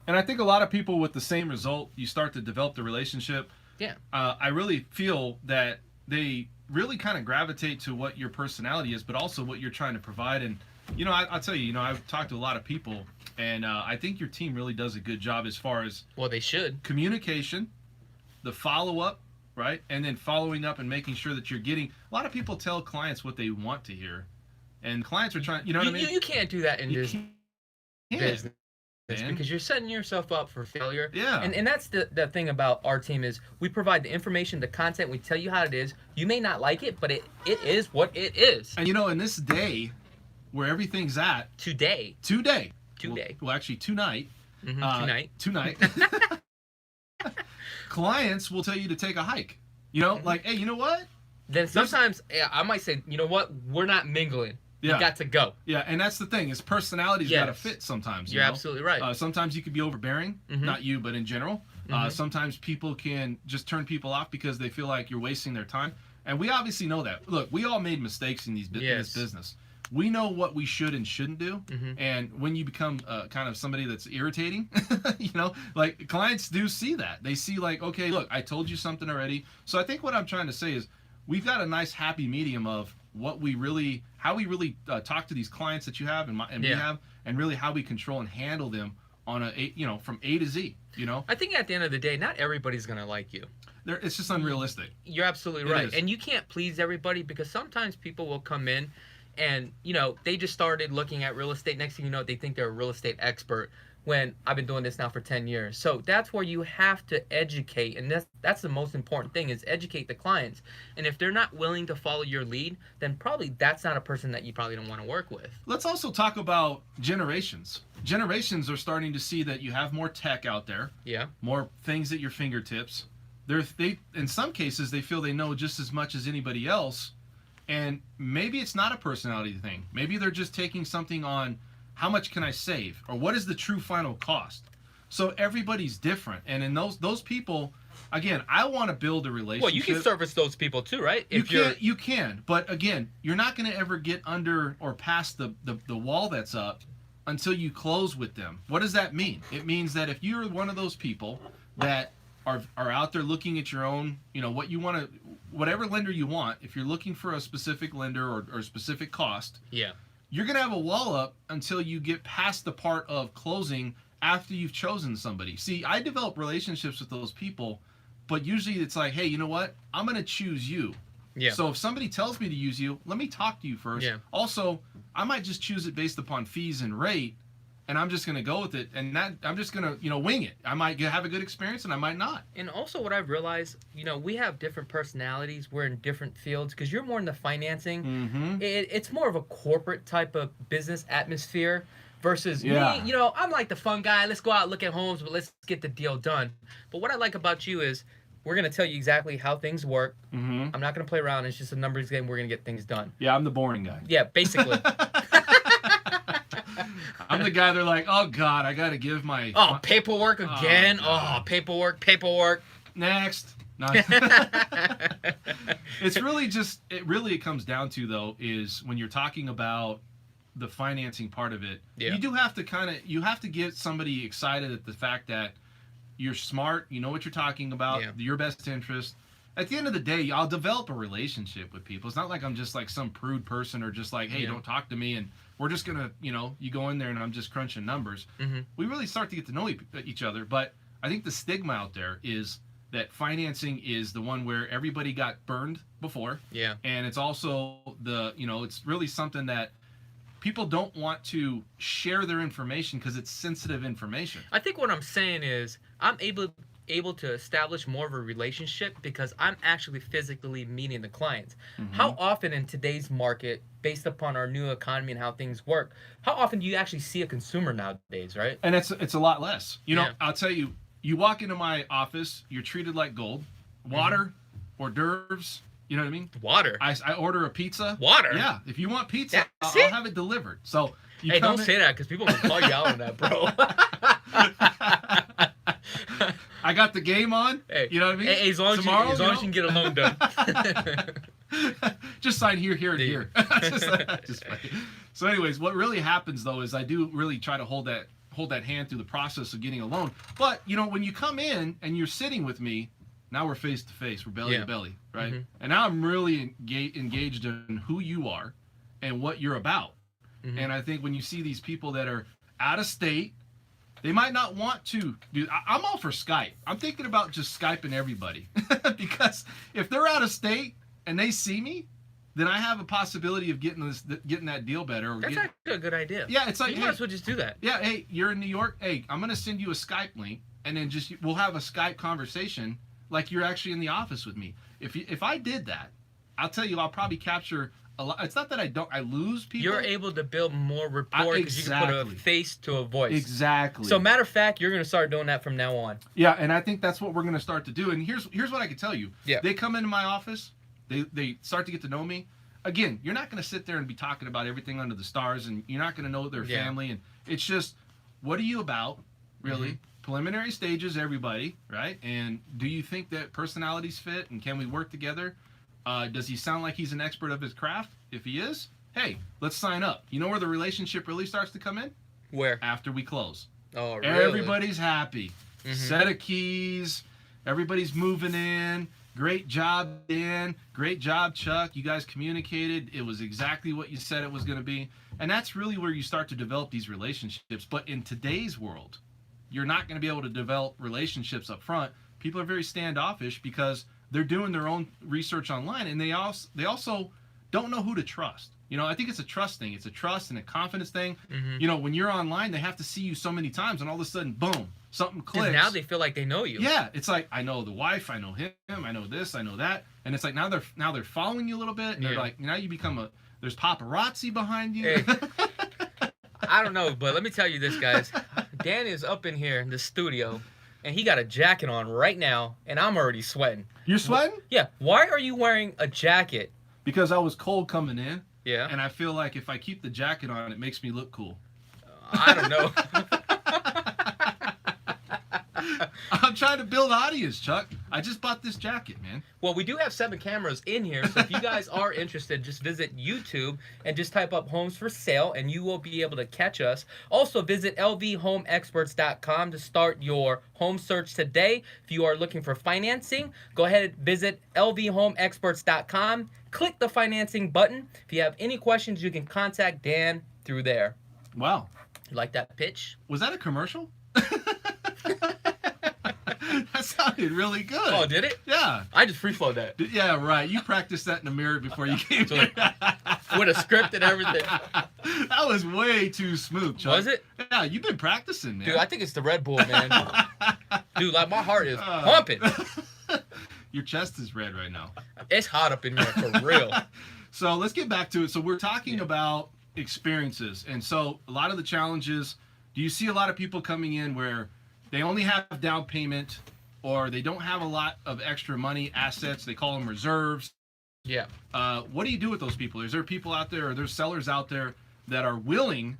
And I think a lot of people with the same result, you start to develop the relationship. Yeah. I really feel that they really kind of gravitate to what your personality is, but also what you're trying to provide. And, I'll tell you, I've talked to a lot of people, and I think your team really does a good job as far as Well, they should. communication, the follow-up, right? And then following up and making sure that you're getting... A lot of people tell clients what they want to hear, and clients are trying... You know what I mean? You can't do that in You this can't, business. man. Because you're setting yourself up for failure. Yeah. And that's the thing about our team is we provide the information, the content, we tell you how it is. You may not like it, but it is what it is. And in this day where everything's at... Today. Today. Today. Well, actually, tonight. Tonight. Clients will tell you to take a hike. Like, hey, you know what? Then sometimes I might say, you know what? We're not mingling. Yeah. You got to go. Yeah, and that's the thing. Is personalities got to fit sometimes. You're absolutely right. Sometimes you could be overbearing. Not you, but in general. Sometimes people can just turn people off because they feel like you're wasting their time. And we obviously know that. Look, we all made mistakes in this business. We know what we should and shouldn't do. And when you become kind of somebody that's irritating, like clients do see that. They see like, okay, look, I told you something already. So I think what I'm trying to say is we've got a nice happy medium of how we really talk to these clients that you have and we have, and really how we control and handle them on from A to Z. I think at the end of the day, not everybody's gonna like you. It's just unrealistic. You're absolutely right, and you can't please everybody because sometimes people will come in, and they just started looking at real estate. Next thing you know, they think they're a real estate expert. When I've been doing this now for 10 years. So that's where you have to educate, and that's the most important thing is educate the clients. And if they're not willing to follow your lead, then probably that's not a person that you probably don't want to work with. Let's also talk about generations. Generations are starting to see that you have more tech out there. Yeah. More things at your fingertips. They in some cases they feel they know just as much as anybody else, and maybe it's not a personality thing. Maybe they're just taking something on how much can I save? Or what is the true final cost? So everybody's different. And in those people, again, I want to build a relationship. Well, you can service those people too, right? You can. But again, you're not going to ever get under or past the wall that's up until you close with them. What does that mean? It means that if you're one of those people that are out there looking at your own, what you want to, whatever lender you want, if you're looking for a specific lender or specific cost. Yeah. You're going to have a wall up until you get past the part of closing after you've chosen somebody. See, I develop relationships with those people, but usually it's like, hey, you know what? I'm going to choose you. Yeah. So if somebody tells me to use you, let me talk to you first. Yeah. Also, I might just choose it based upon fees and rate, and I'm just going to go with it, and that I'm just going to, wing it. I might have a good experience, and I might not. And also what I've realized, we have different personalities. We're in different fields because you're more in the financing. Mm-hmm. It's more of a corporate type of business atmosphere versus me. I'm like the fun guy. Let's go out, look at homes, but let's get the deal done. But what I like about you is we're going to tell you exactly how things work. Mm-hmm. I'm not going to play around. It's just a numbers game. We're going to get things done. Yeah, I'm the boring guy. Yeah, basically. I'm the guy they're like, oh, God, I got to give my... Oh, paperwork again? Oh, paperwork. Next. No. It's really just... It comes down to, though, is when you're talking about the financing part of it, you do have to you have to get somebody excited at the fact that you're smart, you know what you're talking about, your best interest. At the end of the day, I'll develop a relationship with people. It's not like I'm just like some prude person or just like, hey, don't talk to me and we're just going to, you go in there and I'm just crunching numbers. Mm-hmm. We really start to get to know each other. But I think the stigma out there is that financing is the one where everybody got burned before. Yeah. And it's also it's really something that people don't want to share their information because it's sensitive information. I think what I'm saying is I'm able to establish more of a relationship because I'm actually physically meeting the clients. Mm-hmm. How often in today's market, based upon our new economy and how things work, how often do you actually see a consumer nowadays, right? And it's a lot less. I'll tell you, you walk into my office, you're treated like gold. Water, hors d'oeuvres, you know what I mean? Water. I order a pizza. Water? Yeah, if you want pizza, I'll have it delivered. So hey, don't say that because people will call you out on that, bro. I got the game on. Hey, you know what I mean? Hey, as long as you can get a loan done. Just sign here, and here. So anyways, what really happens though is I do really try to hold hold that hand through the process of getting a loan. But, you know, when you come in and you're sitting with me, now we're face to face, we're belly to belly, right? Mm-hmm. And now I'm really engaged in who you are and what you're about. Mm-hmm. And I think when you see these people that are out of state, they might not want to do. I'm all for Skype. I'm thinking about just Skyping everybody because if they're out of state and they see me, then I have a possibility of getting that deal better. Or That's actually a good idea. Yeah, it's like, you might as well just do that. Yeah, hey, you're in New York. Hey, I'm gonna send you a Skype link, and then we'll have a Skype conversation like you're actually in the office with me. If I did that, I'll tell you, I'll probably capture a lot. It's not that I lose people. You're able to build more rapport because you can put a face to a voice. Exactly. So matter of fact, you're going to start doing that from now on. Yeah, and I think that's what we're going to start to do. And here's what I can tell you. Yeah. They come into my office. They start to get to know me. Again, you're not going to sit there and be talking about everything under the stars, and you're not going to know their family. And it's just, what are you about, really? Mm-hmm. Preliminary stages, everybody, right? And do you think that personalities fit, and can we work together? Does he sound like he's an expert of his craft? If he is, hey, let's sign up. You know where the relationship really starts to come in? Where? After we close. Oh, really? Everybody's happy. Mm-hmm. Set of keys. Everybody's moving in. Great job, Dan. Great job, Chuck. You guys communicated. It was exactly what you said it was going to be. And that's really where you start to develop these relationships. But in today's world, you're not going to be able to develop relationships up front. People are very standoffish because they're doing their own research online, and they also don't know who to trust. You know, I think it's a trust thing. It's a trust and a confidence thing. Mm-hmm. You know, when you're online, they have to see you so many times, and all of a sudden, boom, something clicks. Now they feel like they know you. Yeah, it's like, I know the wife, I know him, I know this, I know that, and it's like now they're following you a little bit, and they're like, now you become there's paparazzi behind you. Hey, I don't know, but let me tell you this, guys. Dan is up in here in the studio, and he got a jacket on right now, and I'm already sweating. You're sweating? Yeah. Why are you wearing a jacket? Because I was cold coming in. Yeah. And I feel like if I keep the jacket on, it makes me look cool. I don't know. I'm trying to build audience, Chuck. I just bought this jacket, man. Well, we do have 7 cameras in here, so if you guys are interested, just visit YouTube and just type up homes for sale, and you will be able to catch us. Also, visit lvhomeexperts.com to start your home search today. If you are looking for financing, go ahead and visit lvhomeexperts.com. Click the financing button. If you have any questions, you can contact Dan through there. Wow. You like that pitch? Was that a commercial? That sounded really good. Oh, did it? Yeah. I just free-flowed that. Yeah, right. You practiced that in the mirror before you came here. With a script and everything. That was way too smooth, Chuck. Was it? Yeah, you've been practicing, man. Dude, I think it's the Red Bull, man. Dude, like my heart is pumping. Your chest is red right now. It's hot up in here for real. So let's get back to it. So we're talking about experiences. And so a lot of the challenges, do you see a lot of people coming in where they only have down payment or they don't have a lot of extra money, assets, they call them reserves? Yeah. What do you do with those people? Is there people out there, or there's sellers out there that are willing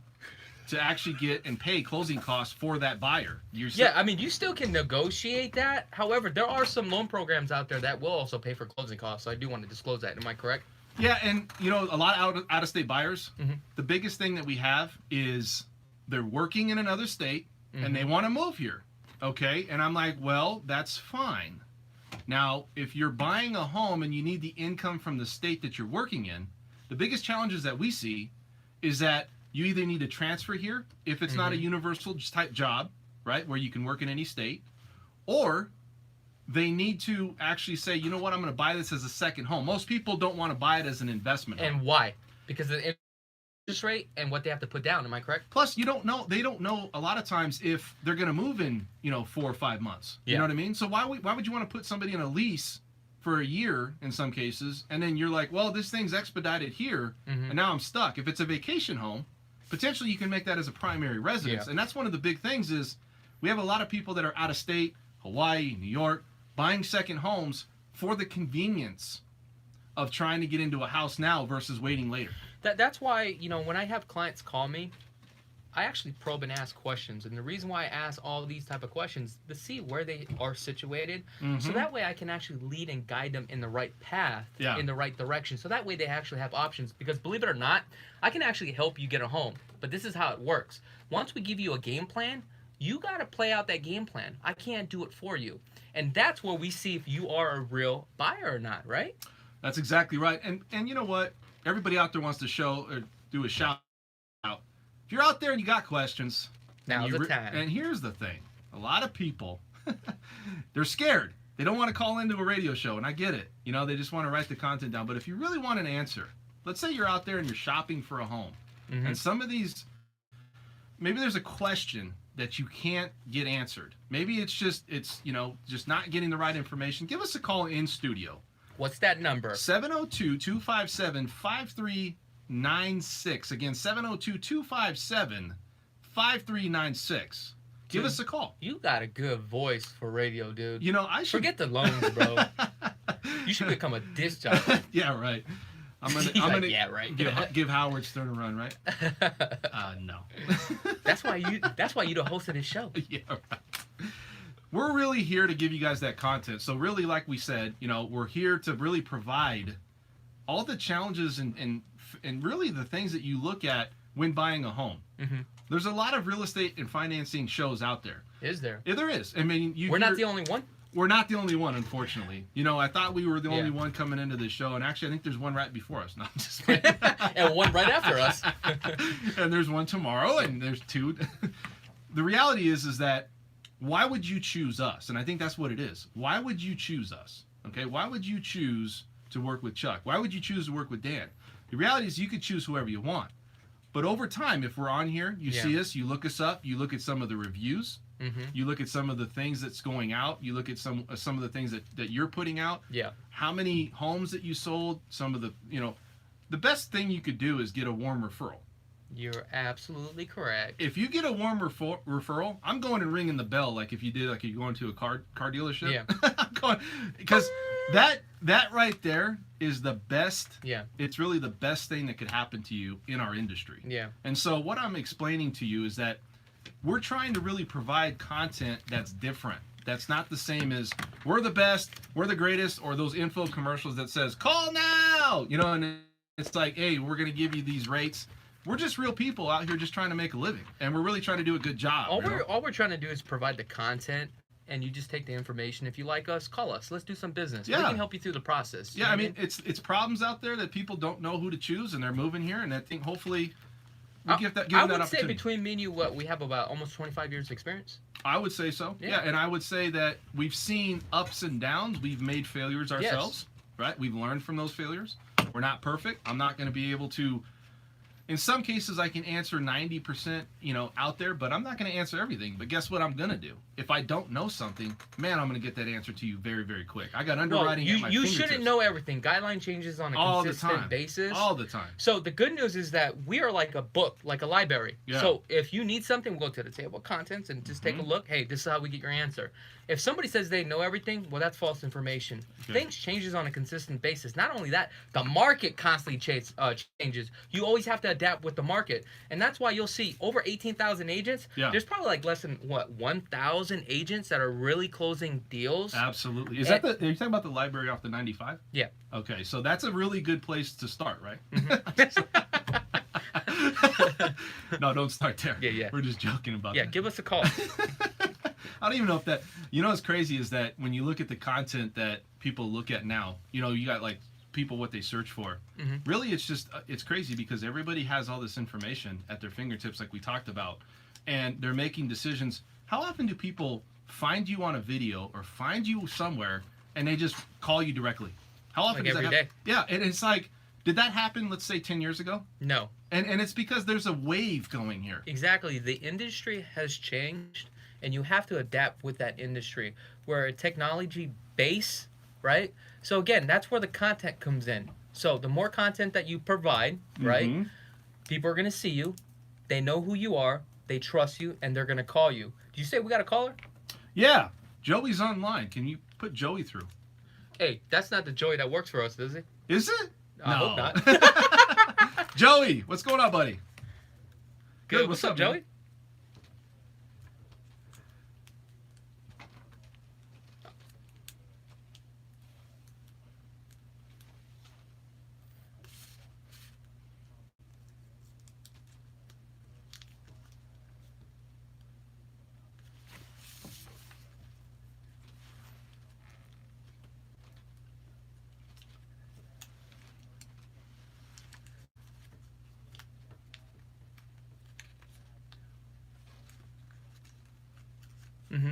to actually get and pay closing costs for that buyer? Yeah, I mean, you still can negotiate that. However, there are some loan programs out there that will also pay for closing costs. So I do want to disclose that. Am I correct? Yeah, and you know, a lot of out-of-state buyers, Mm-hmm. the biggest thing that we have is they're working in another state and they want to move here. Okay, and I'm like, well, that's fine. Now, if you're buying a home and you need the income from the state that you're working in, the biggest challenges that we see is that you either need to transfer here, if it's not a universal type job, right, where you can work in any state, or they need to actually say, you know what, I'm going to buy this as a second home. Most people don't want to buy it as an investment home. And why? Because of the interest rate and what they have to put down. Am I correct? Plus, they don't know a lot of times if they're going to move in, 4 or 5 months. You Yeah. know what I mean? So why would you want to put somebody in a lease for a year in some cases, and then you're like, well, this thing's expedited here, and now I'm stuck. If it's a vacation home, potentially you can make that as a primary residence. Yeah. And that's one of the big things is we have a lot of people that are out of state, Hawaii, New York, buying second homes for the convenience of trying to get into a house now versus waiting later. That's why, when I have clients call me, I actually probe and ask questions, and the reason why I ask all these type of questions to see where they are situated, so that way I can actually lead and guide them in the right path, in the right direction. So that way they actually have options. Because believe it or not, I can actually help you get a home, but this is how it works. Once we give you a game plan, you got to play out that game plan. I can't do it for you, and that's where we see if you are a real buyer or not, right? That's exactly right. And you know what? Everybody out there wants to show or do a shout out. If you're out there and you got questions, Now's the time. And here's the thing. A lot of people, they're scared. They don't want to call into a radio show, and I get it. You know, they just want to write the content down. But if you really want an answer, let's say you're out there and you're shopping for a home. And some of these, maybe there's a question that you can't get answered. Maybe it's just not getting the right information. Give us a call in studio. What's that number? 702-257-5396. Again, 702-257-5396. Give us a call. You got a good voice for radio, dude. You know, I should forget the loans, bro. You should become a disc jockey. Yeah, right. I'm gonna yeah, right. give Howard Stern a run, right? No. That's why you the host of this show. Yeah, right. We're really here to give you guys that content. So really, like we said, you know, we're here to really provide all the challenges and really the things that you look at when buying a home. There's a lot of real estate and financing shows out there. Is there? Yeah, there is. I mean, we're not the only one. We're not the only one, unfortunately. You know, I thought we were the only one coming into this show, and actually, I think there's one right before us. No, I'm just kidding. And one right after us. And there's one tomorrow, and there's two. The reality is that why would you choose us? And I think that's what it is. Why would you choose us? Okay, why would you choose to work with Chuck? Why would you choose to work with Dan? The reality is you could choose whoever you want. But over time, if we're on here, you see us, you look us up, you look at some of the reviews, you look at some of the things that's going out, you look at some of the things that you're putting out, how many homes that you sold, some of the, you know, the best thing you could do is get a warm referral. You're absolutely correct. If you get a warm referral, I'm going and ringing the bell like if you did, like you go into a car dealership. Yeah. I'm going, because that right there is the best. Yeah. It's really the best thing that could happen to you in our industry. Yeah. And so what I'm explaining to you is that we're trying to really provide content that's different. That's not the same as we're the best, we're the greatest, or those info commercials that says call now. You know, and it's like, hey, we're going to give you these rates. We're just real people out here just trying to make a living, and we're really trying to do a good job. All we're trying to do is provide the content, and you just take the information. If you like us, call us. Let's do some business. Yeah. We can help you through the process. Yeah, I mean, it's problems out there that people don't know who to choose, and they're moving here, and I think hopefully we give that opportunity. opportunity. I would say between me and you, we have about almost 25 years of experience. I would say so. Yeah, and I would say that we've seen ups and downs. We've made failures ourselves, right? We've learned from those failures. We're not perfect. I'm not going to be able to. In some cases, I can answer 90%, you know, out there, but I'm not going to answer everything. But guess what I'm going to do? If I don't know something, man, I'm going to get that answer to you very, very quick. I got underwriting at my you fingertips. shouldn't know everything. Guideline changes on a consistent basis. All the time. So the good news is that we are like a book, like a library. Yeah. So if you need something, we'll go to the table of contents and just take a look. Hey, this is how we get your answer. If somebody says they know everything, well, that's false information. Okay. Things changes on a consistent basis. Not only that, the market constantly changes. You always have to adapt with the market. And that's why you'll see over 18,000 agents. Yeah. There's probably like less than, 1,000 agents that are really closing deals. Absolutely. Are you talking about the library off the 95? Yeah. Okay, so that's a really good place to start, right? No, don't start there. Yeah. We're just joking about that. Yeah, give us a call. I don't even know if that, you know what's crazy is that when you look at the content that people look at now, you know, you got like people what they search for. Really, it's just, it's crazy because everybody has all this information at their fingertips like we talked about, and they're making decisions. How often do people find you on a video or find you somewhere and they just call you directly? How often like does every that happen? day. Yeah, and it's like, did that happen, let's say, 10 years ago? No. And it's because there's a wave going here. Exactly. The industry has changed, and you have to adapt with that industry. We're a technology base, right? So again, that's where the content comes in. So the more content that you provide, right, people are going to see you. They know who you are. They trust you, and they're going to call you. Did you say we got a caller? Yeah. Joey's online. Can you put Joey through? Hey, that's not the Joey that works for us, is it? Is it? I hope not. Joey, what's going on, buddy? Good. What's up, man? Joey? Mm-hmm.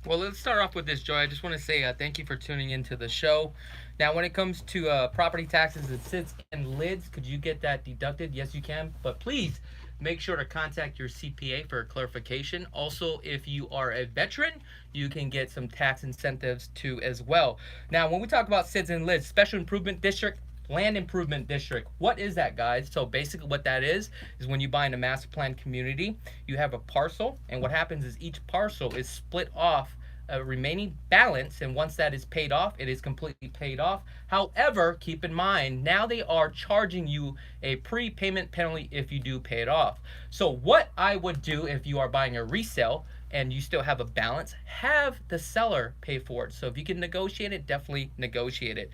Well, let's start off with this, Joy. I just want to say thank you for tuning into the show. Now, when it comes to property taxes, it sits and lids. Could you get that deducted? Yes, you can. But please make sure to contact your CPA for clarification. Also, if you are a veteran, you can get some tax incentives too as well. Now, when we talk about SIDS and lids, Special Improvement District, Land Improvement District. What is that, guys? So basically what that is when you buy in a master plan community, you have a parcel, and what happens is each parcel is split off a remaining balance, and once that is paid off, it is completely paid off. However, keep in mind, now they are charging you a prepayment penalty if you do pay it off. So what I would do if you are buying a resale and you still have a balance, have the seller pay for it. So if you can negotiate it, definitely negotiate it.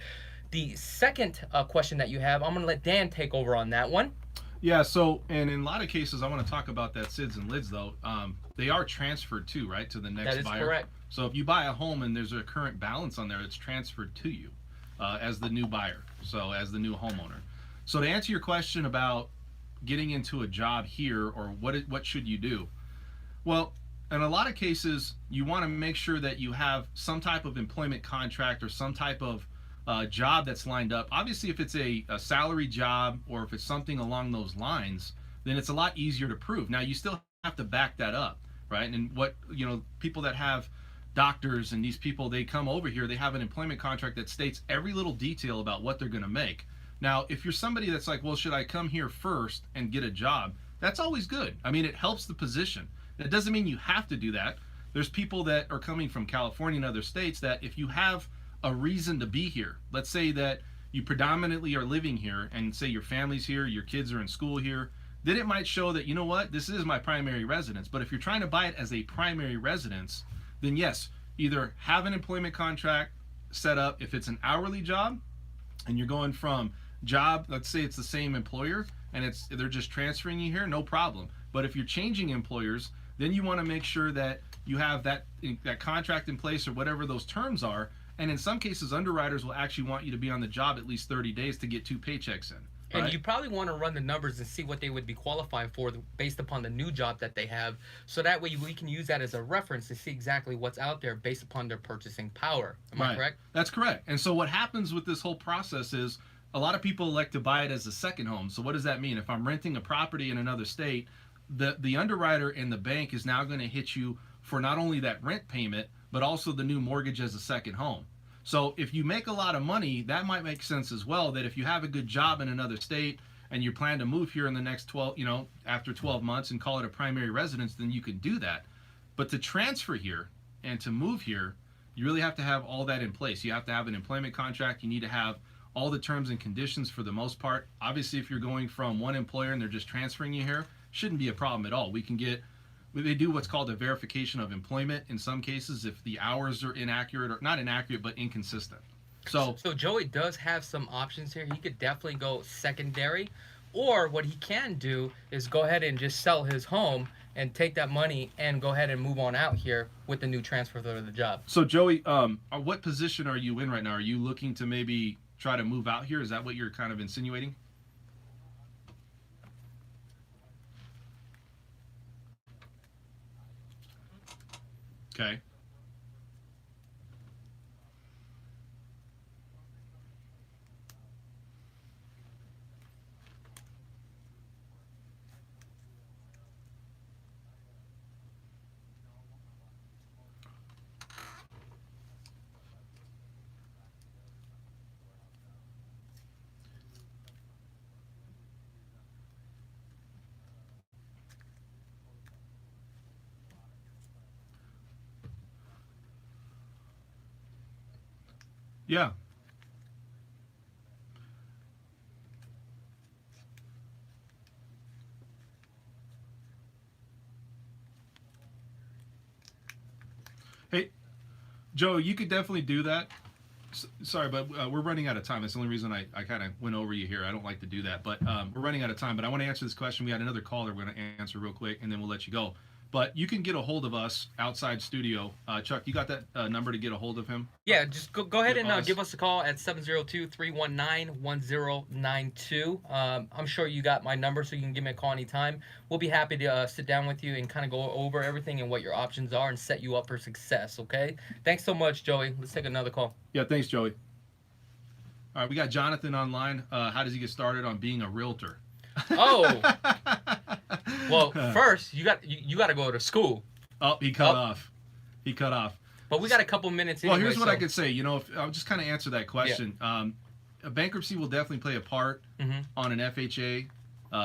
The second question that you have, I'm going to let Dan take over on that one. Yeah, so, and in a lot of cases, I want to talk about that SIDS and lids, though. They are transferred too, right, to the next buyer. That is correct. So if you buy a home and there's a current balance on there, it's transferred to you as the new buyer, so as the new homeowner. So to answer your question about getting into a job here, or what should you do? Well, in a lot of cases, you want to make sure that you have some type of employment contract or some type of job that's lined up. Obviously, if it's a salary job or if it's something along those lines, then it's a lot easier to prove. Now, you still have to back that up, right? And what, people that have doctors and these people, they come over here, they have an employment contract that states every little detail about what they're going to make. Now, if you're somebody that's like, well, should I come here first and get a job? That's always good. I mean, it helps the position. It doesn't mean you have to do that. There's people that are coming from California and other states that if you have a reason to be here, let's say that you predominantly are living here and say your family's here, your kids are in school here, then it might show that, you know what, this is my primary residence. But if you're trying to buy it as a primary residence, then yes, either have an employment contract set up. If it's an hourly job and you're going from job, let's say it's the same employer and they're just transferring you here, no problem. But if you're changing employers, then you want to make sure that you have that contract in place or whatever those terms are. And in some cases, underwriters will actually want you to be on the job at least 30 days to get 2 paychecks in. And right? you probably want to run the numbers and see what they would be qualifying for based upon the new job that they have. So that way we can use that as a reference to see exactly what's out there based upon their purchasing power. Am I correct? That's correct. And so what happens with this whole process is a lot of people like to buy it as a second home. So what does that mean? If I'm renting a property in another state, the underwriter and the bank is now going to hit you for not only that rent payment, but also the new mortgage as a second home. So if you make a lot of money, that might make sense as well, that if you have a good job in another state and you plan to move here in the next 12, after 12 months and call it a primary residence, then you can do that. But to transfer here and to move here, you really have to have all that in place. You have to have an employment contract. You need to have all the terms and conditions for the most part. Obviously, if you're going from one employer and they're just transferring you here, shouldn't be a problem at all. They do what's called a verification of employment in some cases if the hours are inaccurate, or not inaccurate, but inconsistent. So Joey does have some options here. He could definitely go secondary, or what he can do is go ahead and just sell his home and take that money and go ahead and move on out here with the new transfer for the job. So Joey, what position are you in right now? Are you looking to maybe try to move out here? Is that what you're kind of insinuating? Okay. Yeah. Hey, Joe, you could definitely do that. Sorry, but we're running out of time. That's the only reason I kind of went over you here. I don't like to do that, but we're running out of time. But I want to answer this question. We had another caller we're going to answer real quick, and then we'll let you go. But you can get a hold of us outside studio. Chuck, you got that number to get a hold of him? Yeah, just go ahead and give us a call at 702-319-1092. I'm sure you got my number, so you can give me a call anytime. We'll be happy to sit down with you and kind of go over everything and what your options are and set you up for success, okay? Thanks so much, Joey. Let's take another call. Yeah, thanks, Joey. All right, we got Jonathan online. How does he get started on being a realtor? Oh, well, first you got to go to school. Oh, he cut off. He cut off. But we got a couple minutes. Well, anyway, here's what I could say. I'll just kind of answer that question. Yeah. A bankruptcy will definitely play a part on an FHA,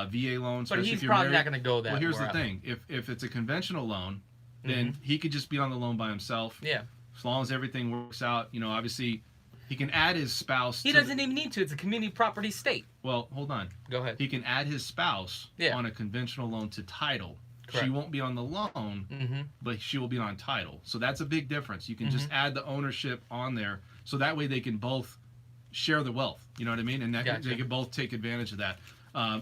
VA loan. But he's if you're probably married. not going to go that. Well, here's the thing. If it's a conventional loan, then he could just be on the loan by himself. Yeah. As long as everything works out, obviously. He can add his spouse. He doesn't even need to. It's a community property state. Well, hold on. Go ahead. He can add his spouse on a conventional loan to title. Correct. She won't be on the loan, but she will be on title. So that's a big difference. You can just add the ownership on there, so that way they can both share the wealth. You know what I mean? And that they can both take advantage of that.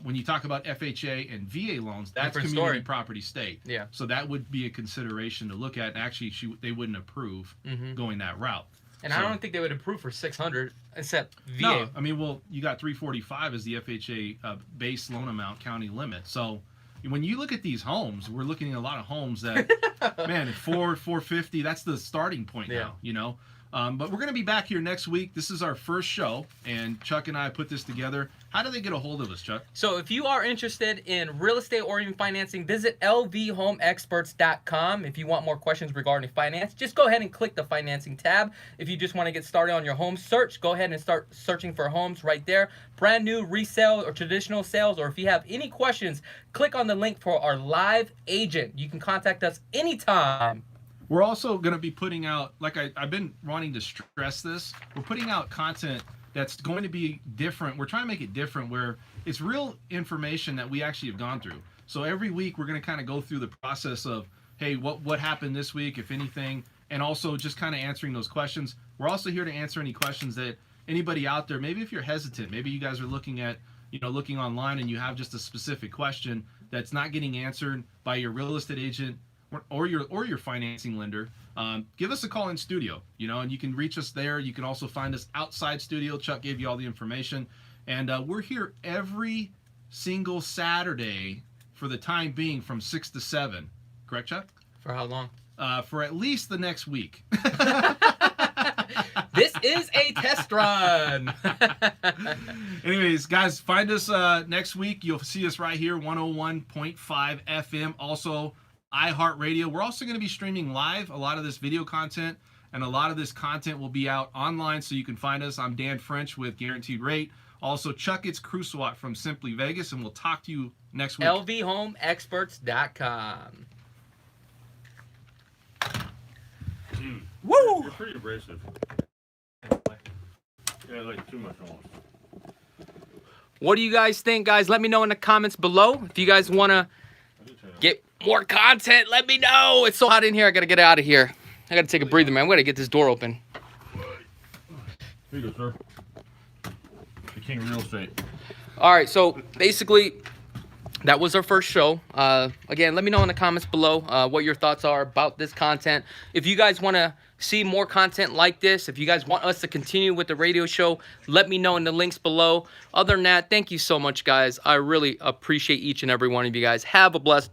When you talk about FHA and VA loans, that's community property state. Yeah. So that would be a consideration to look at. And actually, they wouldn't approve going that route. And I don't think they would approve for $600, except VA. No, I mean, well, you got $345 as the FHA base loan amount county limit. So when you look at these homes, we're looking at a lot of homes that, man, at $450, that's the starting point now. But we're going to be back here next week. This is our first show, and Chuck and I put this together. How do they get a hold of us, Chuck? So if you are interested in real estate or even financing, visit lvhomeexperts.com. If you want more questions regarding finance, just go ahead and click the financing tab. If you just want to get started on your home search, go ahead and start searching for homes right there. Brand new, resale, or traditional sales, or if you have any questions, click on the link for our live agent. You can contact us anytime. We're also going to be putting out, like I've been wanting to stress this, we're putting out content that's going to be different. We're trying to make it different where it's real information that we actually have gone through. So every week we're going to kind of go through the process of, hey, what happened this week, if anything, and also just kind of answering those questions. We're also here to answer any questions that anybody out there, maybe if you're hesitant, maybe you guys are looking at, looking online and you have just a specific question that's not getting answered by your real estate agent or your financing lender, give us a call in studio, and you can reach us there. You can also find us outside studio. Chuck gave you all the information, and we're here every single Saturday for the time being from 6 to 7. Correct, Chuck? For how long? For at least the next week. This is a test run. Anyways, guys, find us next week. You'll see us right here, 101.5 FM. Also, iHeartRadio. We're also going to be streaming live a lot of this video content, and a lot of this content will be out online, so you can find us. I'm Dan French with Guaranteed Rate. Also, Chakits Krulsawat from Simply Vegas, and we'll talk to you next week. lvhomeexperts.com. Dude, Woo! You're pretty abrasive. Yeah, like too much almost. What do you guys think, guys? Let me know in the comments below. If you guys want to get more content, let me know. It's so hot in here. I got to get out of here. I got to take a breather, man. I'm going to get this door open. Here you go, sir. The king of real estate. All right, so basically, that was our first show. Again, let me know in the comments below what your thoughts are about this content. If you guys want to see more content like this, if you guys want us to continue with the radio show, let me know in the links below. Other than that, thank you so much, guys. I really appreciate each and every one of you guys. Have a blessed